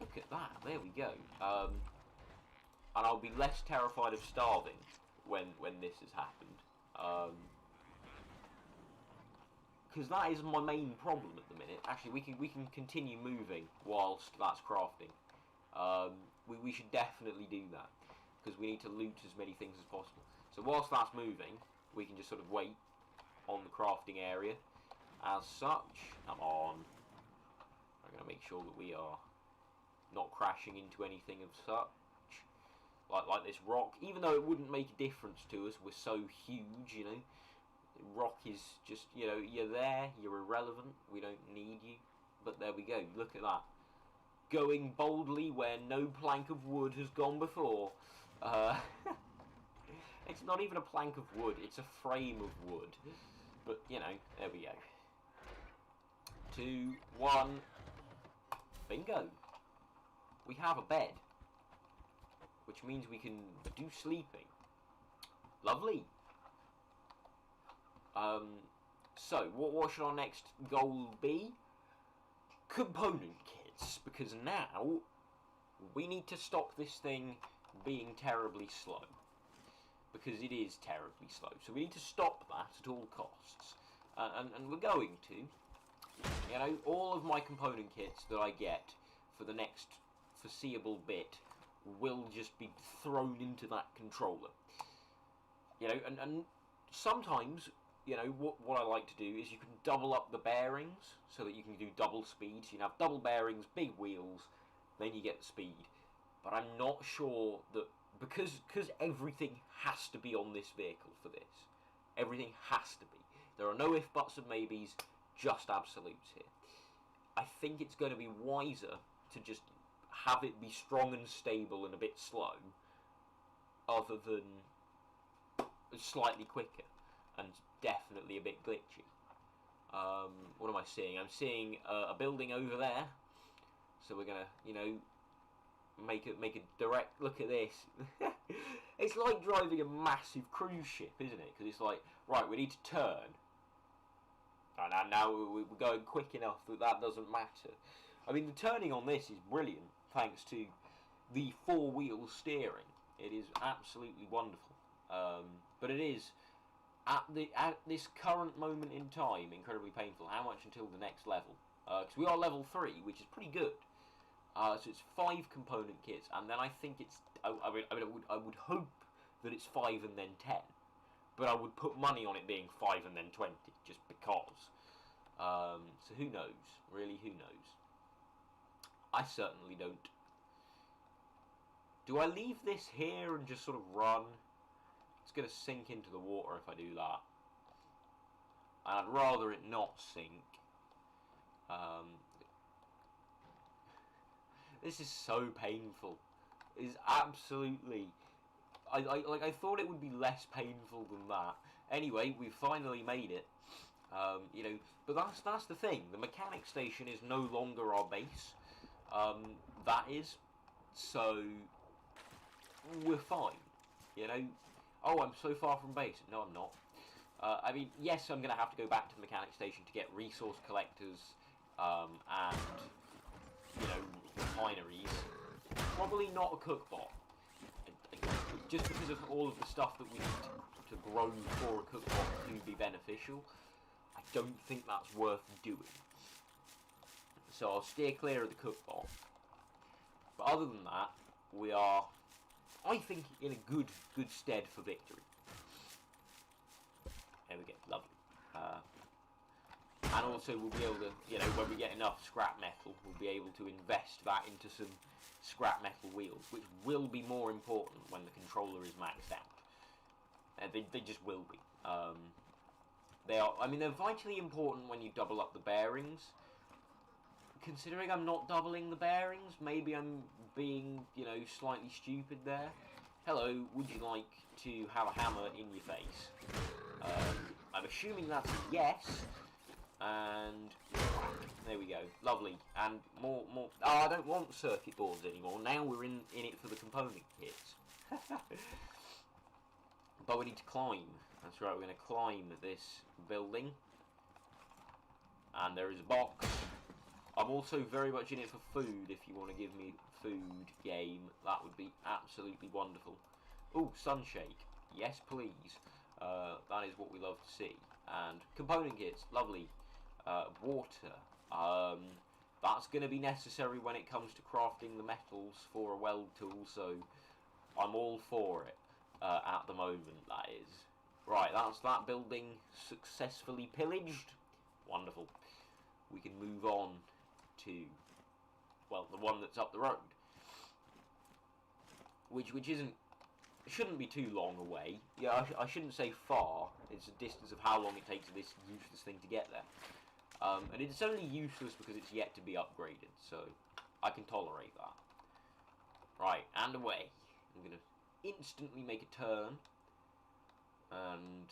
Speaker 1: Look at that, there we go. And I'll be less terrified of starving when this has happened. Because that is my main problem at the minute. Actually, we can continue moving whilst that's crafting. We should definitely do that, because we need to loot as many things as possible. So whilst that's moving, we can just sort of wait on the crafting area as such. Come on. I'm going to make sure that we are not crashing into anything of such. Like this rock. Even though it wouldn't make a difference to us, we're so huge, you know. Rock is just, you know, you're there, you're irrelevant, we don't need you. But there we go, look at that. Going boldly where no plank of wood has gone before. It's not even a plank of wood, it's a frame of wood. But, you know, there we go. 2, 1. Bingo. We have a bed. Which means we can do sleeping. Lovely. So, what should our next goal be? Component kits. Because now, we need to stop this thing being terribly slow. Because it is terribly slow. So we need to stop that at all costs. And we're going to. You know, all of my component kits that I get for the next foreseeable bit will just be thrown into that controller. You know, and sometimes, you know, what I like to do is you can double up the bearings so that you can do double speed. So you can have double bearings, big wheels, then you get the speed. But I'm not sure that, because everything has to be on this vehicle for this. Everything has to be. There are no if, buts and maybes, just absolutes here. I think it's going to be wiser to just have it be strong and stable and a bit slow, other than slightly quicker and definitely a bit glitchy. What am I seeing? I'm seeing a building over there, so we're gonna, you know, make a direct look at this. It's like driving a massive cruise ship, isn't it? Because it's like, right, we need to turn, and now we're going quick enough that doesn't matter. I mean, the turning on this is brilliant, thanks to the four-wheel steering. It is absolutely wonderful. But it is, at this current moment in time, incredibly painful. How much until the next level? Because we are level 3, which is pretty good. So it's 5 component kits, and then I think it's, I would hope that it's 5 and then 10. But I would put money on it being 5 and then 20, just because. So who knows? Really, who knows? I certainly don't. Do I leave this here and just sort of run? It's going to sink into the water if I do that. And I'd rather it not sink. This is so painful. It is absolutely... I thought it would be less painful than that. Anyway, we've finally made it. You know, but that's the thing. The mechanic station is no longer our base. That is. So we're fine. You know. Oh, I'm so far from base. No, I'm not. I mean, yes, I'm going to have to go back to the mechanic station to get resource collectors and, you know, refineries. Probably not a cookbot. Just because of all of the stuff that we need to grow for a cookbot to be beneficial, I don't think that's worth doing. So I'll steer clear of the cookbot. But other than that, we are, I think, in a good stead for victory. There we go, lovely. And also we'll be able to, you know, when we get enough scrap metal, we'll be able to invest that into some scrap metal wheels, which will be more important when the controller is maxed out. They just will be. They are, I mean, they're vitally important when you double up the bearings. Considering I'm not doubling the bearings, maybe I'm being, you know, slightly stupid there. Hello, would you like to have a hammer in your face? I'm assuming that's a yes. And there we go, lovely. And more. Oh, I don't want circuit boards anymore. Now we're in it for the component kits. But we need to climb. That's right, we're going to climb this building. And there is a box. I'm also very much in it for food. If you want to give me food, game, that would be absolutely wonderful. Ooh, sunshake. Yes, please. That is what we love to see. And component kits, lovely. Water. That's going to be necessary when it comes to crafting the metals for a weld tool, so I'm all for it at the moment, that is. Right, that's that building successfully pillaged. Wonderful. We can move on to, well, the one that's up the road. Which shouldn't be too long away. Yeah, I shouldn't say far. It's a distance of how long it takes this useless thing to get there. And it's only useless because it's yet to be upgraded, so I can tolerate that. Right, and away. I'm going to instantly make a turn. And,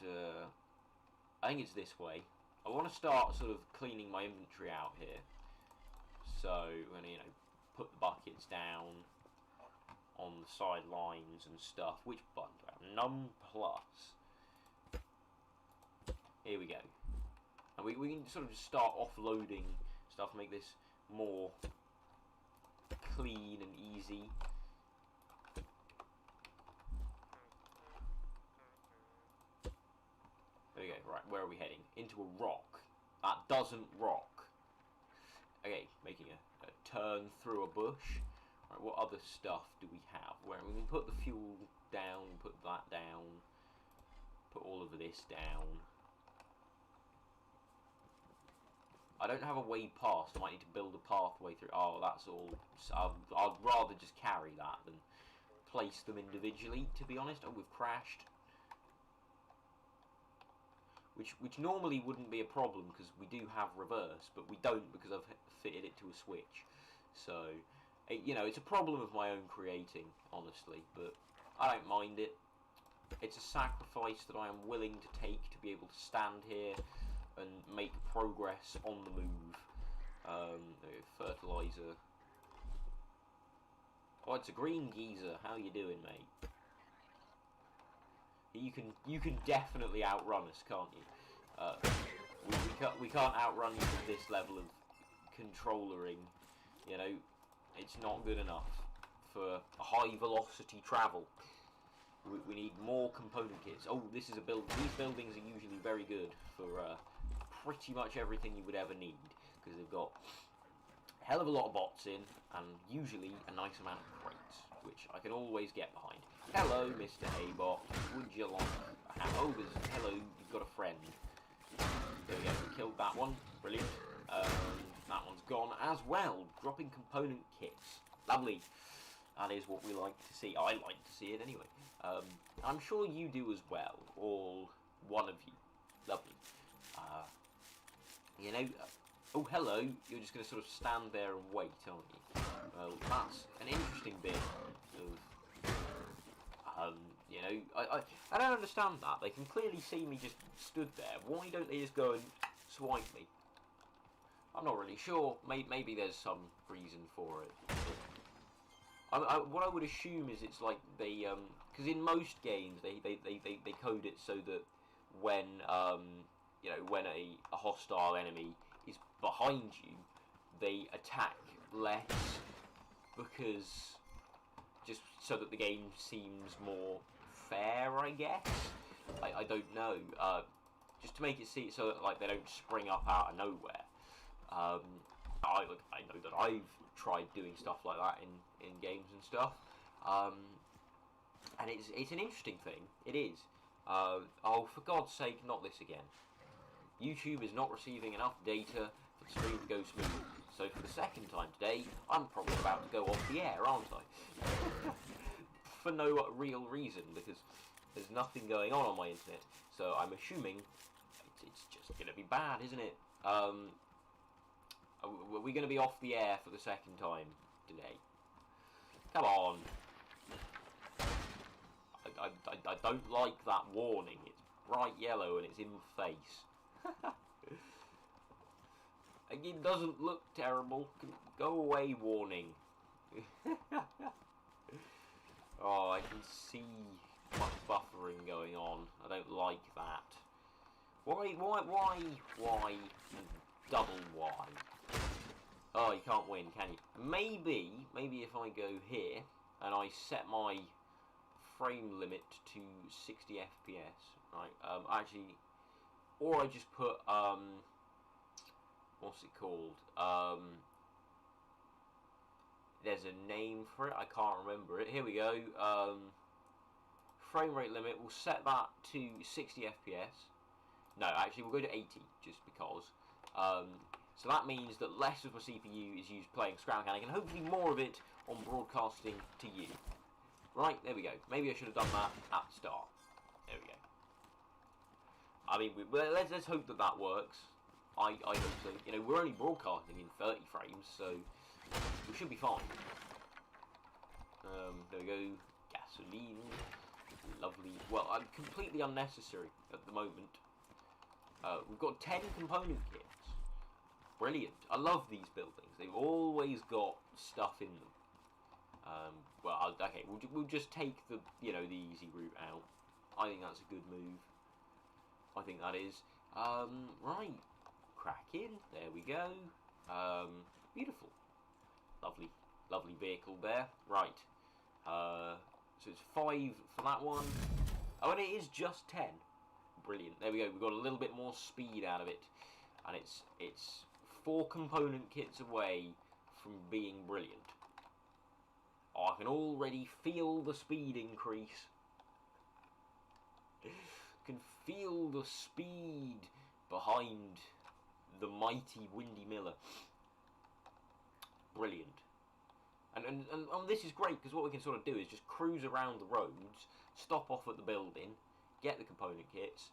Speaker 1: I think it's this way. I want to start sort of cleaning my inventory out here. So I'm going to, you know, put the buckets down on the sidelines and stuff. Which button do I have? Num plus. Here we go. And we can sort of just start offloading stuff, make this more clean and easy. There we go. Right, where are we heading? Into a rock. That doesn't rock. Okay, making a turn through a bush. Right, what other stuff do we have? Where we can put the fuel down, put that down, put all of this down. I don't have a way past. I might need to build a pathway through. Oh, that's all. I'd rather just carry that than place them individually, to be honest. Oh, we've crashed. Which normally wouldn't be a problem because we do have reverse, but we don't because I've fitted it to a switch. So, you know, it's a problem of my own creating, honestly, but I don't mind it. It's a sacrifice that I am willing to take to be able to stand here and make progress on the move. Fertilizer. Oh, it's a green geezer. How you doing, mate? You can definitely outrun us, can't you? We can't outrun you with this level of controllering. You know, it's not good enough for high velocity travel. We need more component kits. Oh, this is a build. These buildings are usually very good for pretty much everything you would ever need because they've got a hell of a lot of bots in and usually a nice amount of crates, which I can always get behind. Hello, Mr. Haybot. Would you like a hand? Oh, hello. You've got a friend. There we go. We killed that one. Brilliant. That one's gone as well. Dropping component kits. Lovely. That is what we like to see. I like to see it anyway. I'm sure you do as well. All one of you. Lovely. You know, oh, hello. You're just going to sort of stand there and wait, aren't you? Well, that's an interesting bit of, you know, I don't understand that. They can clearly see me just stood there. Why don't they just go and swipe me? I'm not really sure. Maybe there's some reason for it. What I would assume is it's like they, because in most games they code it so that when you know, when a hostile enemy is behind you, they attack less because just so that the game seems more fair, I guess. I don't know. Just to make it see so that like they don't spring up out of nowhere. I know that I've tried doing stuff like that in games and stuff, and it's an interesting thing. It is. Oh, for God's sake, not this again. YouTube is not receiving enough data for the stream to go smooth. So for the second time today, I'm probably about to go off the air, aren't I? For no real reason, because there's nothing going on my internet. So I'm assuming it's just going to be bad, isn't it? Are we going to be off the air for the second time today? Come on. I don't like that warning. It's bright yellow and it's in the face. It doesn't look terrible. Go away, warning. Oh, I can see much buffering going on. I don't like that. Why, double why? Oh, you can't win, can you? Maybe if I go here and I set my frame limit to 60 FPS, right? Actually, or I just put what's it called? There's a name for it. I can't remember it. Here we go. Frame rate limit. We'll set that to 60 FPS. No, actually, we'll go to 80 just because. So that means that less of my CPU is used playing Scrap Mechanic and hopefully more of it on broadcasting to you. Right, there we go. Maybe I should have done that at the start. There we go. I mean, let's hope that works. I hope so. You know, we're only broadcasting in 30 frames, so we should be fine. There we go. Gasoline. Lovely. Well, I'm completely unnecessary at the moment. We've got 10 component kits. Brilliant. I love these buildings. They've always got stuff in them. Well, okay, we'll just take the the easy route out. I think that's a good move. I think that is. Right. Crack in. There we go. Beautiful. Lovely vehicle there. Right. So it's 5 for that one. Oh, and it is just 10. Brilliant. There we go. We've got a little bit more speed out of it, and it's 4 component kits away from being brilliant. Oh, I can already feel the speed increase. Can feel the speed behind the mighty Windy Miller. Brilliant. And this is great, because what we can sort of do is just cruise around the roads, stop off at the building, get the component kits,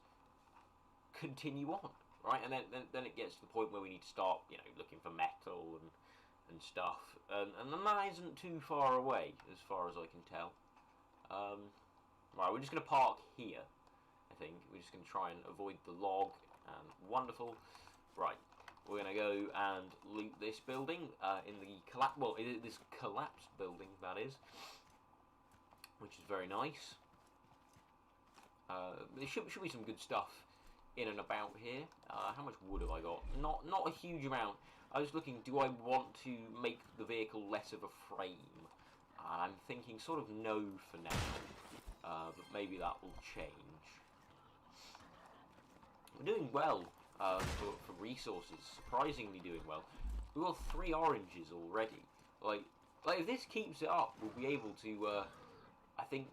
Speaker 1: continue on, right? And then it gets to the point where we need to start, looking for metal and stuff. And that isn't too far away, as far as I can tell. Right, we're just going to park here, I think. We're just going to try and avoid the log, and wonderful. Right, we're going to go and loot this building, this collapsed building, that is, which is very nice. There should be some good stuff in and about here. How much wood have I got? Not a huge amount. I was looking, do I want to make the vehicle less of a frame? I'm thinking sort of no for now, but maybe that will change. We're doing well for resources, surprisingly doing well. We've got 3 oranges already. Like if this keeps it up, we'll be able to, I think,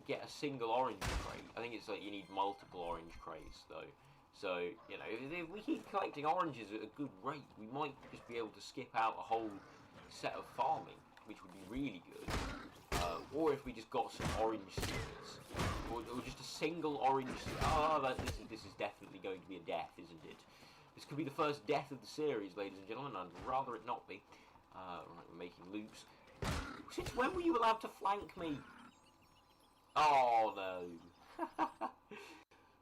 Speaker 1: get a single orange crate. I think it's like you need multiple orange crates though. So, if we keep collecting oranges at a good rate, we might just be able to skip out a whole set of farming, which would be really good. Or if we just got some orange seeds, or just a single orange seed. This is definitely going to be a death, isn't it? This could be the first death of the series, ladies and gentlemen. I'd rather it not be. Right, we're making loops. Since when were you allowed to flank me? Oh no.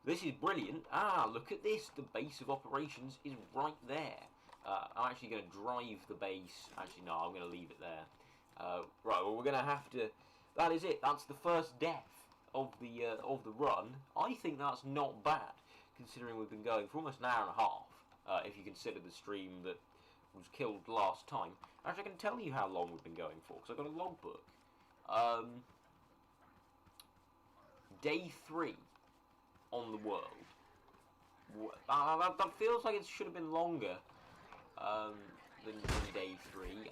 Speaker 1: This is brilliant. Look at this. The base of operations is right there. I'm actually going to drive the base. Actually, no, I'm going to leave it there. Right, well, we're going to have to... That is it. That's the first death of the run. I think that's not bad, considering we've been going for almost an hour and a half, if you consider the stream that was killed last time. Actually, I can tell you how long we've been going for, because I've got a logbook. Day 3 on the world. That feels like it should have been longer than day 3,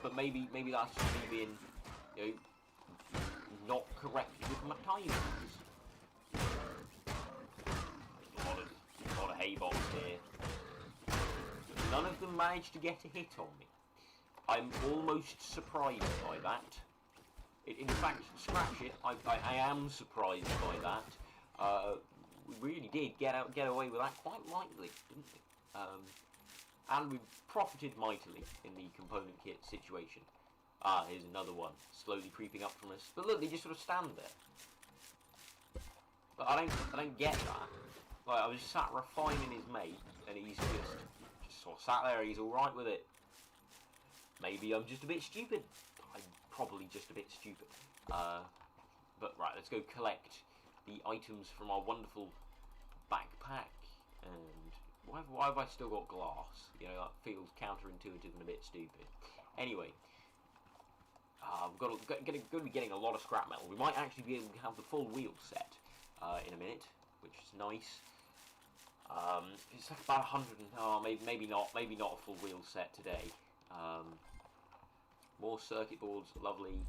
Speaker 1: but maybe that's just me being, not correct with my timings. A lot of hay bots here. None of them managed to get a hit on me. I'm almost surprised by that. In fact, scratch it. I am surprised by that. We really did get away with that quite lightly, didn't we? And we profited mightily in the component kit situation. Here's another one, slowly creeping up from us. But look, they just sort of stand there. But I don't get that. Like, I was just sat refining his mate, and he's just sort of sat there. He's all right with it. Maybe I'm just a bit stupid. I'm probably just a bit stupid. But right, let's go collect the items from our wonderful backpack. And why have I still got glass? That feels counterintuitive and a bit stupid. Anyway, we've got to be getting a lot of scrap metal. We might actually be able to have the full wheel set in a minute, which is nice. It's like about 100. Maybe not a full wheel set today. More circuit boards, lovely.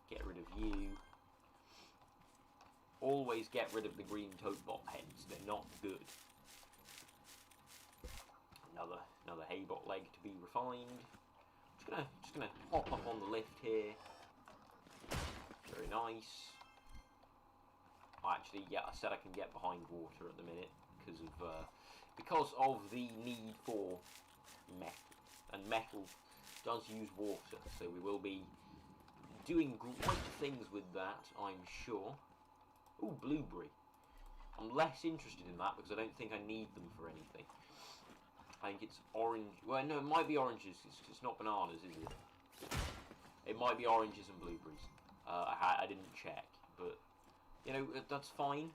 Speaker 1: Get rid of you. Always get rid of the green tote bot heads. They're not good. Another hay bot leg to be refined. Just gonna hop up on the lift here. Very nice. Actually, yeah, I said I can get behind water at the minute because of the need for metal, and metal does use water, so we will be doing great things with that, I'm sure. Ooh, blueberry. I'm less interested in that because I don't think I need them for anything. I think it's orange. Well, no, it might be oranges. It's not bananas, is it? It might be oranges and blueberries. I didn't check, but you know, that's fine.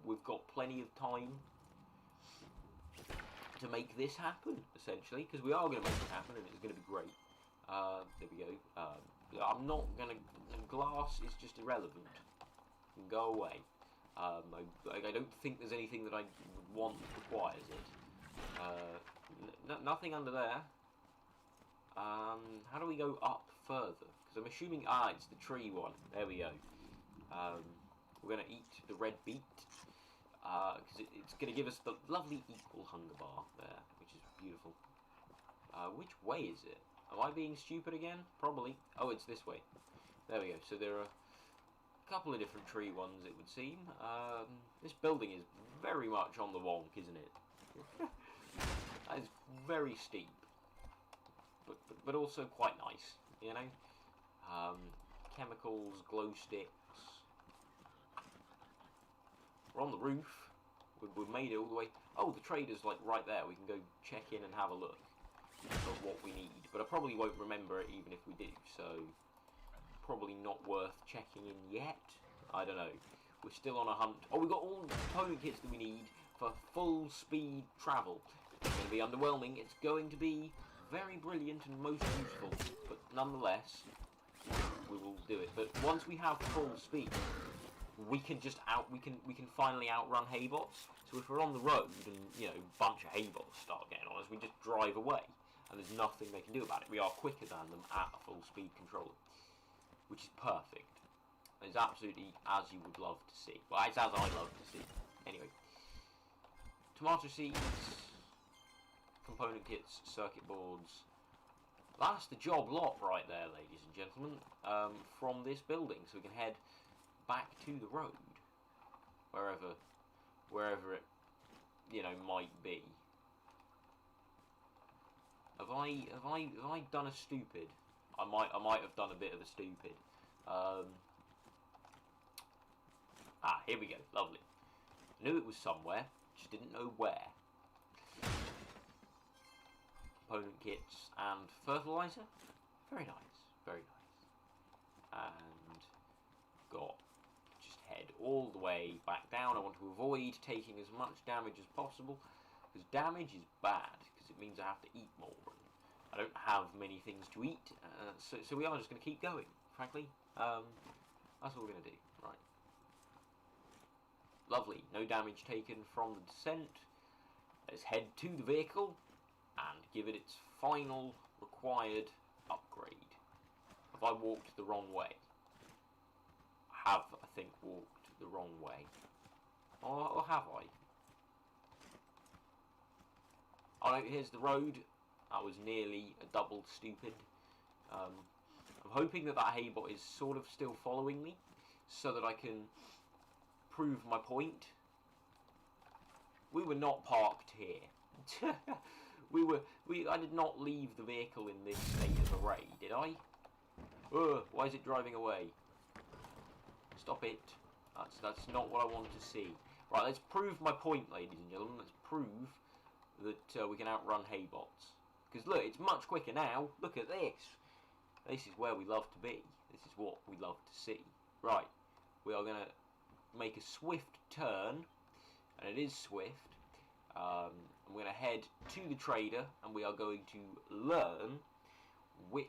Speaker 1: We've got plenty of time to make this happen, essentially, because we are going to make it happen, and it's going to be great. There we go. I'm not going to... Glass is just irrelevant. It can go away. I don't think there's anything that I would want that requires it. Nothing under there. How do we go up further? Because I'm assuming... Ah, it's the tree one. There we go. We're going to eat the red beet. Because it's going to give us the lovely equal hunger bar there, which is beautiful. Which way is it? Am I being stupid again? Probably. Oh, it's this way. There we go. So there are a couple of different tree ones, it would seem. This building is very much on the wonk, isn't it? That is very steep. But also quite nice, you know? Chemicals, glow sticks. We're on the roof. We've made it all the way. Oh, the trader's like right there. We can go check in and have a look at what we need. But I probably won't remember it even if we do. So, probably not worth checking in yet. I don't know. We're still on a hunt. Oh, we've got all the component kits that we need for full speed travel. It's going to be underwhelming. It's going to be very brilliant and most useful. But nonetheless, we will do it. But once we have full speed, we can finally outrun haybots. So if we're on the road and, you know, a bunch of haybots start getting on us, we just drive away. And there's nothing they can do about it. We are quicker than them at a full speed controller. Which is perfect. It's absolutely as you would love to see. Well, it's as I love to see. Anyway. Tomato seeds, component kits, circuit boards. That's the job lot right there, ladies and gentlemen. From this building. So we can head back to the road, wherever it, you know, might be. Have I done a stupid? I might have done a bit of a stupid. Here we go. Lovely. Knew it was somewhere, just didn't know where. Component kits and fertilizer. Very nice. Very nice. And got head all the way back down. I want to avoid taking as much damage as possible, because damage is bad, because it means I have to eat more. I don't have many things to eat, so we are just going to keep going, frankly. That's what we're going to do. Right. Lovely. No damage taken from the descent. Let's head to the vehicle and give it its final required upgrade. Have I walked the wrong way? I think, walked the wrong way. Or have I? Oh no, here's the road. I was nearly a double stupid. I'm hoping that haybot is sort of still following me, so that I can prove my point. We were not parked here. I did not leave the vehicle in this state of array, did I? Why is it driving away? Stop it. That's not what I want to see. Right, let's prove my point, ladies and gentlemen. Let's prove that we can outrun haybots. Because look, it's much quicker now. Look at this. This is where we love to be. This is what we love to see. Right, we are going to make a swift turn. And it is swift. I'm going to head to the trader. And we are going to learn which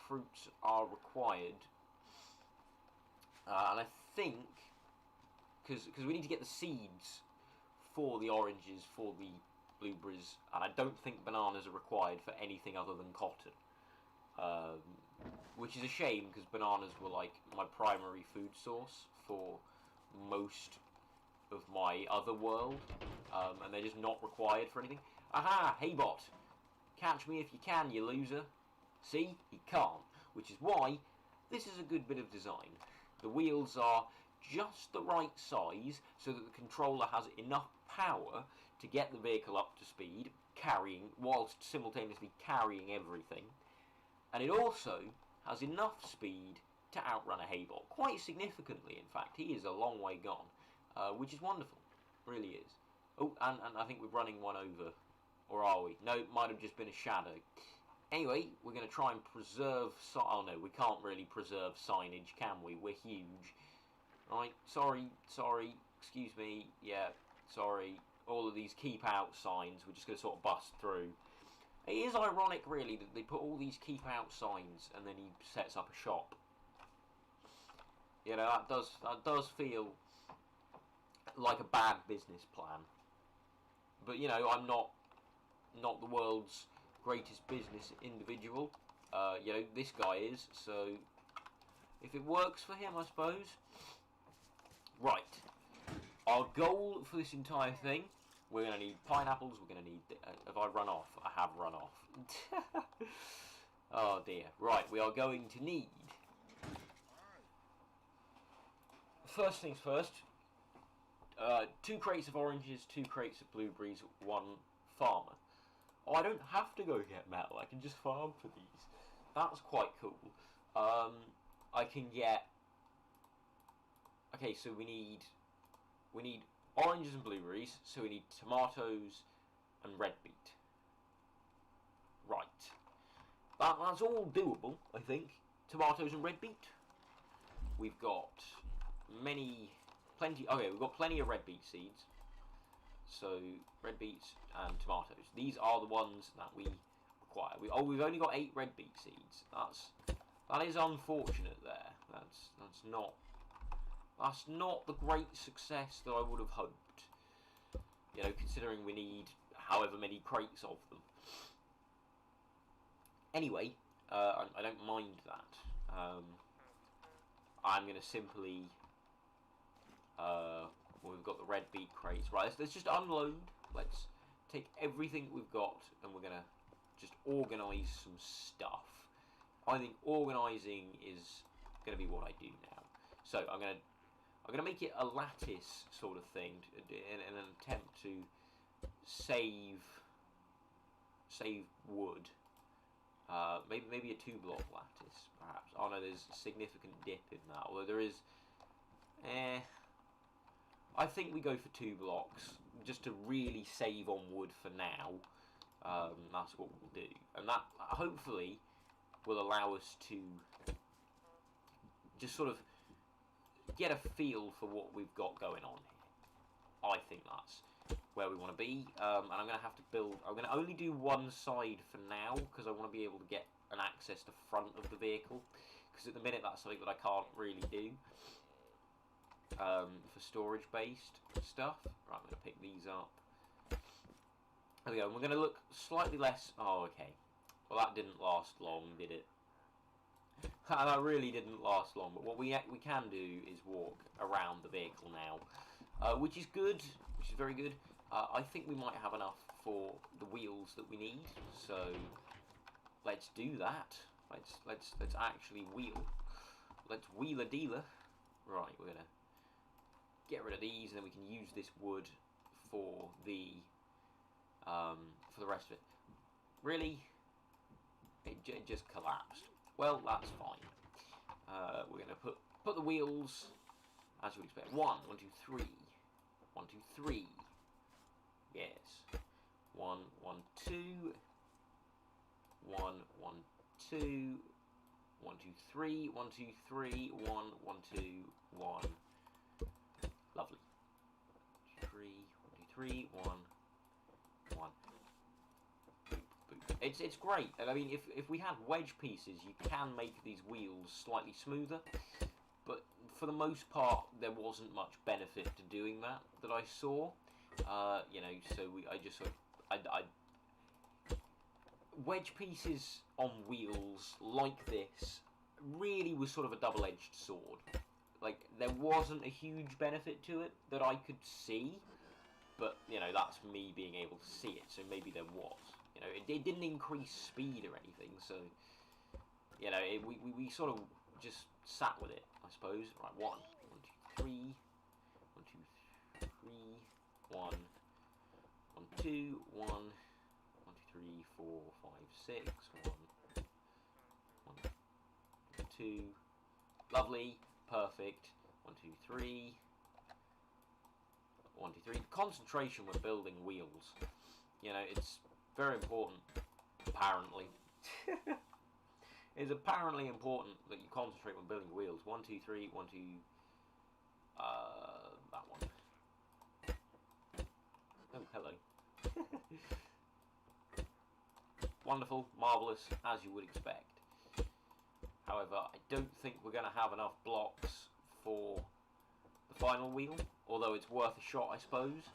Speaker 1: fruits are required. And I think, because we need to get the seeds for the oranges, for the blueberries, and I don't think bananas are required for anything other than cotton. Which is a shame, because bananas were like my primary food source for most of my other world, and they're just not required for anything. Aha! Haybot! Catch me if you can, you loser. See? He can't. Which is why this is a good bit of design. The wheels are just the right size so that the controller has enough power to get the vehicle up to speed, whilst simultaneously carrying everything. And it also has enough speed to outrun a haybot. Quite significantly, in fact. He is a long way gone. which is wonderful, really is. Oh, and I think we're running one over, or are we? No, it might have just been a shadow. Anyway, we're going to try and preserve... Oh no, we can't really preserve signage, can we? We're huge. Right, sorry, excuse me, yeah, sorry. All of these keep out signs, we're just going to sort of bust through. It is ironic, really, that they put all these keep out signs and then he sets up a shop. You know, that does feel like a bad business plan. But, you know, I'm not the world's greatest business individual. You know, this guy is, so if it works for him, I suppose. Right. Our goal for this entire thing, we're going to need pineapples, we're going to need... have I run off? I have run off. Oh dear. Right, we are going to need... First things first, 2 crates of oranges, 2 crates of blueberries, 1 farmer. Oh, I don't have to go get metal, I can just farm for these. That's quite cool. I can get... Okay, so we need oranges and blueberries, so we need tomatoes and red beet. Right. That's all doable, I think. Tomatoes and red beet. We've got we've got plenty of red beet seeds. So, red beets and tomatoes. These are the ones that we require. We've only got 8 red beet seeds. That is unfortunate there. That's not the great success that I would have hoped. You know, considering we need however many crates of them. Anyway, I don't mind that. I'm going to simply... we've got the red beet crates. Right, let's just unload. Let's take everything we've got and we're going to just organise some stuff. I think organising is going to be what I do now. So I'm going to make it a lattice sort of thing in an attempt to save wood. Maybe a 2-block lattice, perhaps. Oh no, there's a significant dip in that. Although there is... I think we go for 2 blocks, just to really save on wood for now. That's what we'll do. And that, hopefully, will allow us to just sort of get a feel for what we've got going on here. I think that's where we want to be. And I'm going to have to build... I'm going to only do one side for now, because I want to be able to get an access to front of the vehicle. Because at the minute, that's something that I can't really do. For storage-based stuff. Right, I'm going to pick these up. There we go. And we're going to look slightly less... Oh, okay. Well, that didn't last long, did it? That really didn't last long. But what we can do is walk around the vehicle now. Which is good. Which is very good. I think we might have enough for the wheels that we need. So, let's do that. Let's actually wheel. Let's wheel a dealer. Right, we're going to get rid of these, and then we can use this wood for the rest of it. Really? It just collapsed. Well, that's fine. We're going to put the wheels, as you would expect. 1, 1, 2, 3. 1, 2, 3. Yes. 1, 1, 2. 1, 1, 2. 1, 2, 3. 1, 2, 3. 1, 1, 2, 1. Lovely. 3, 1, 2, 3, 1, 1. Boop, boop. It's great. And I mean, if we had wedge pieces, you can make these wheels slightly smoother. But for the most part, there wasn't much benefit to doing that I saw. You know, so I just sort of... wedge pieces on wheels like this really was sort of a double-edged sword. Like, there wasn't a huge benefit to it that I could see, but, you know, that's me being able to see it, so maybe there was. You know, it didn't increase speed or anything, so, you know, we sort of just sat with it, I suppose. Right, 1, 1, 2, 3, 1, 2, 3, 1, 1, 2, 1, 1, 2, 3, 4, 5, 6, 1, 1, 2, lovely. Perfect. 1, 2, 3. 1, 2, 3. Concentration when building wheels. You know, it's very important, apparently. It's apparently important that you concentrate when building wheels. 1, 2, 3, 1, 2... that one. Oh, hello. Wonderful, marvellous, as you would expect. However, I don't think we're going to have enough blocks for the final wheel, although it's worth a shot, I suppose.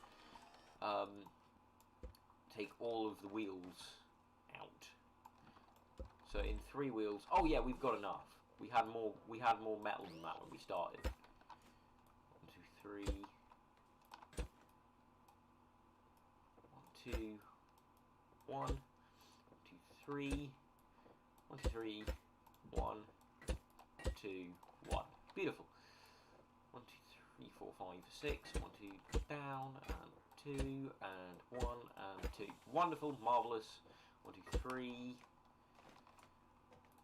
Speaker 1: Take all of the wheels out. So in 3 wheels, oh yeah, we've got enough. We had more metal than that when we started. 1, 2, 3. 1, 2, 1. 1, 2, 3. 1, 2, 3. 1, 2, 1. Beautiful. 1, 2, 3, 4, 5, 6. 1, 2, down, and 2, and 1, and 2. Wonderful, marvellous. 1, 2, 3.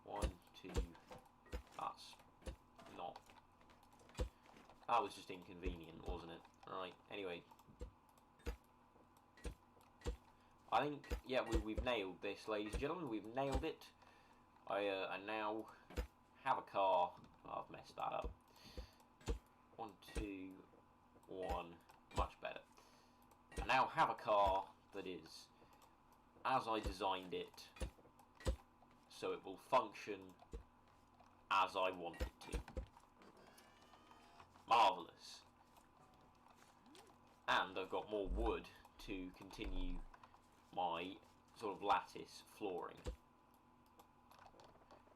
Speaker 1: 1, 2. That's not. That was just inconvenient, wasn't it? Right, anyway. I think, yeah, we've nailed this, ladies and gentlemen. We've nailed it. I now have a car. Oh, I've messed that up. 1, 2, 1. Much better. I now have a car that is as I designed it, so it will function as I want it to. Marvellous. And I've got more wood to continue my sort of lattice flooring.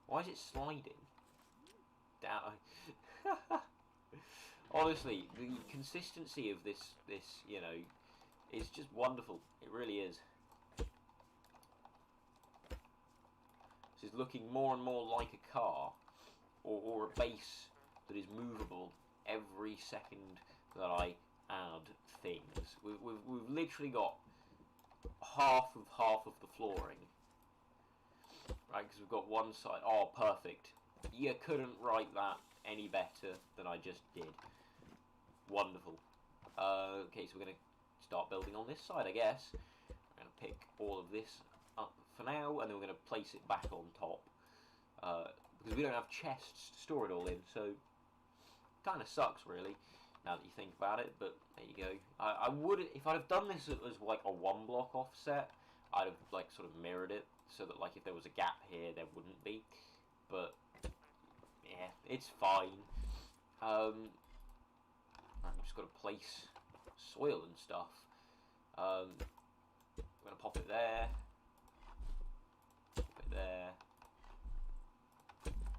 Speaker 1: Why is it sliding? Down. Honestly, the consistency of this, you know, is just wonderful. It really is. This is looking more and more like a car, or a base that is movable every second that I add things. We've literally got half of the flooring. Right, because we've got one side. Oh, perfect. You couldn't write that any better than I just did. Wonderful. Okay, so we're going to start building on this side, I guess. We're going to pick all of this up for now, and then we're going to place it back on top. Because we don't have chests to store it all in, so kind of sucks, really, now that you think about it, but there you go. I would, if I'd have done this as like a 1 block offset, I'd have like sort of mirrored it, so that like if there was a gap here, there wouldn't be. But yeah, it's fine. I've just got to place soil and stuff. I'm gonna pop it there. Pop it there.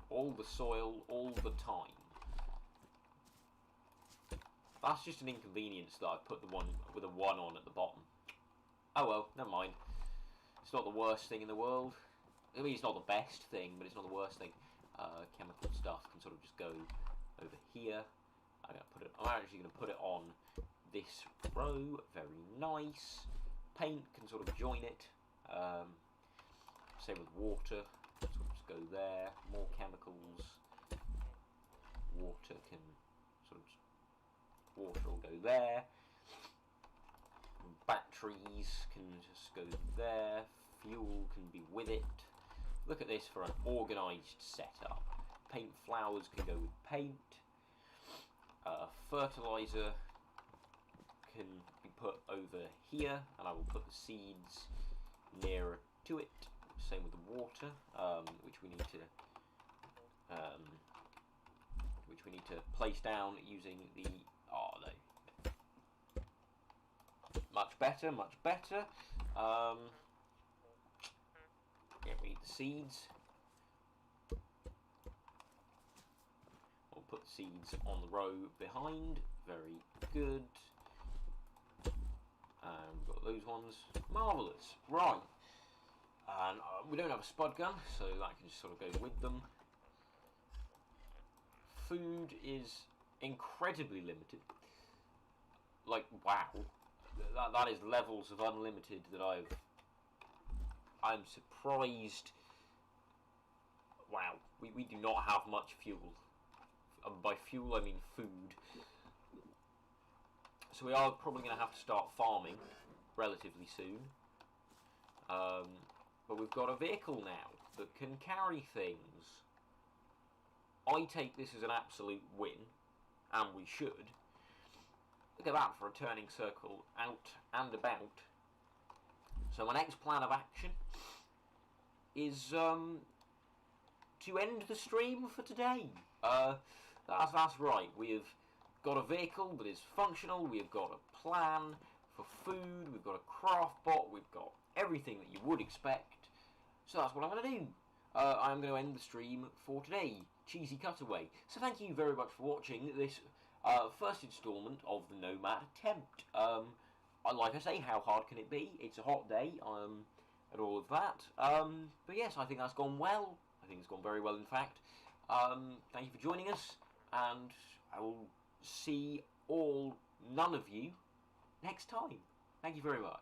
Speaker 1: All the soil, all the time. That's just an inconvenience that I've put the one with a 1 on at the bottom. Oh well, never mind. It's not the worst thing in the world. I mean, it's not the best thing, but it's not the worst thing. Chemical stuff can sort of just go over here. I'm actually going to put it on this row. Very nice. Paint can sort of join it. Same with water. Sort of just go there. More chemicals. Water can sort of just, water will go there. Batteries can just go there. Fuel can be with it. Look at this for an organised setup. Paint flowers can go with paint. Fertiliser can be put over here, and I will put the seeds nearer to it. Same with the water, which we need to place down using the much better. Get rid of the seeds. We'll put the seeds on the row behind. Very good. And we've got those ones. Marvellous. Right. And we don't have a spud gun, so that can just sort of go with them. Food is incredibly limited. Like, wow. That is levels of unlimited that I'm surprised. Wow, we do not have much fuel. By fuel I mean food. So we are probably going to have to start farming relatively soon. But we've got a vehicle now that can carry things. I take this as an absolute win, and we should. Look at that for a turning circle out and about. So my next plan of action is to end the stream for today. That's right. We have got a vehicle that is functional. We have got a plan for food. We've got a craft bot. We've got everything that you would expect. So that's what I'm going to do. I'm going to end the stream for today. Cheesy cutaway. So thank you very much for watching this first instalment of the Nomad attempt. Like I say, how hard can it be? It's a hot day, and all of that. But yes, I think that's gone well. I think it's gone very well, in fact. Thank you for joining us, and I will see none of you next time. Thank you very much.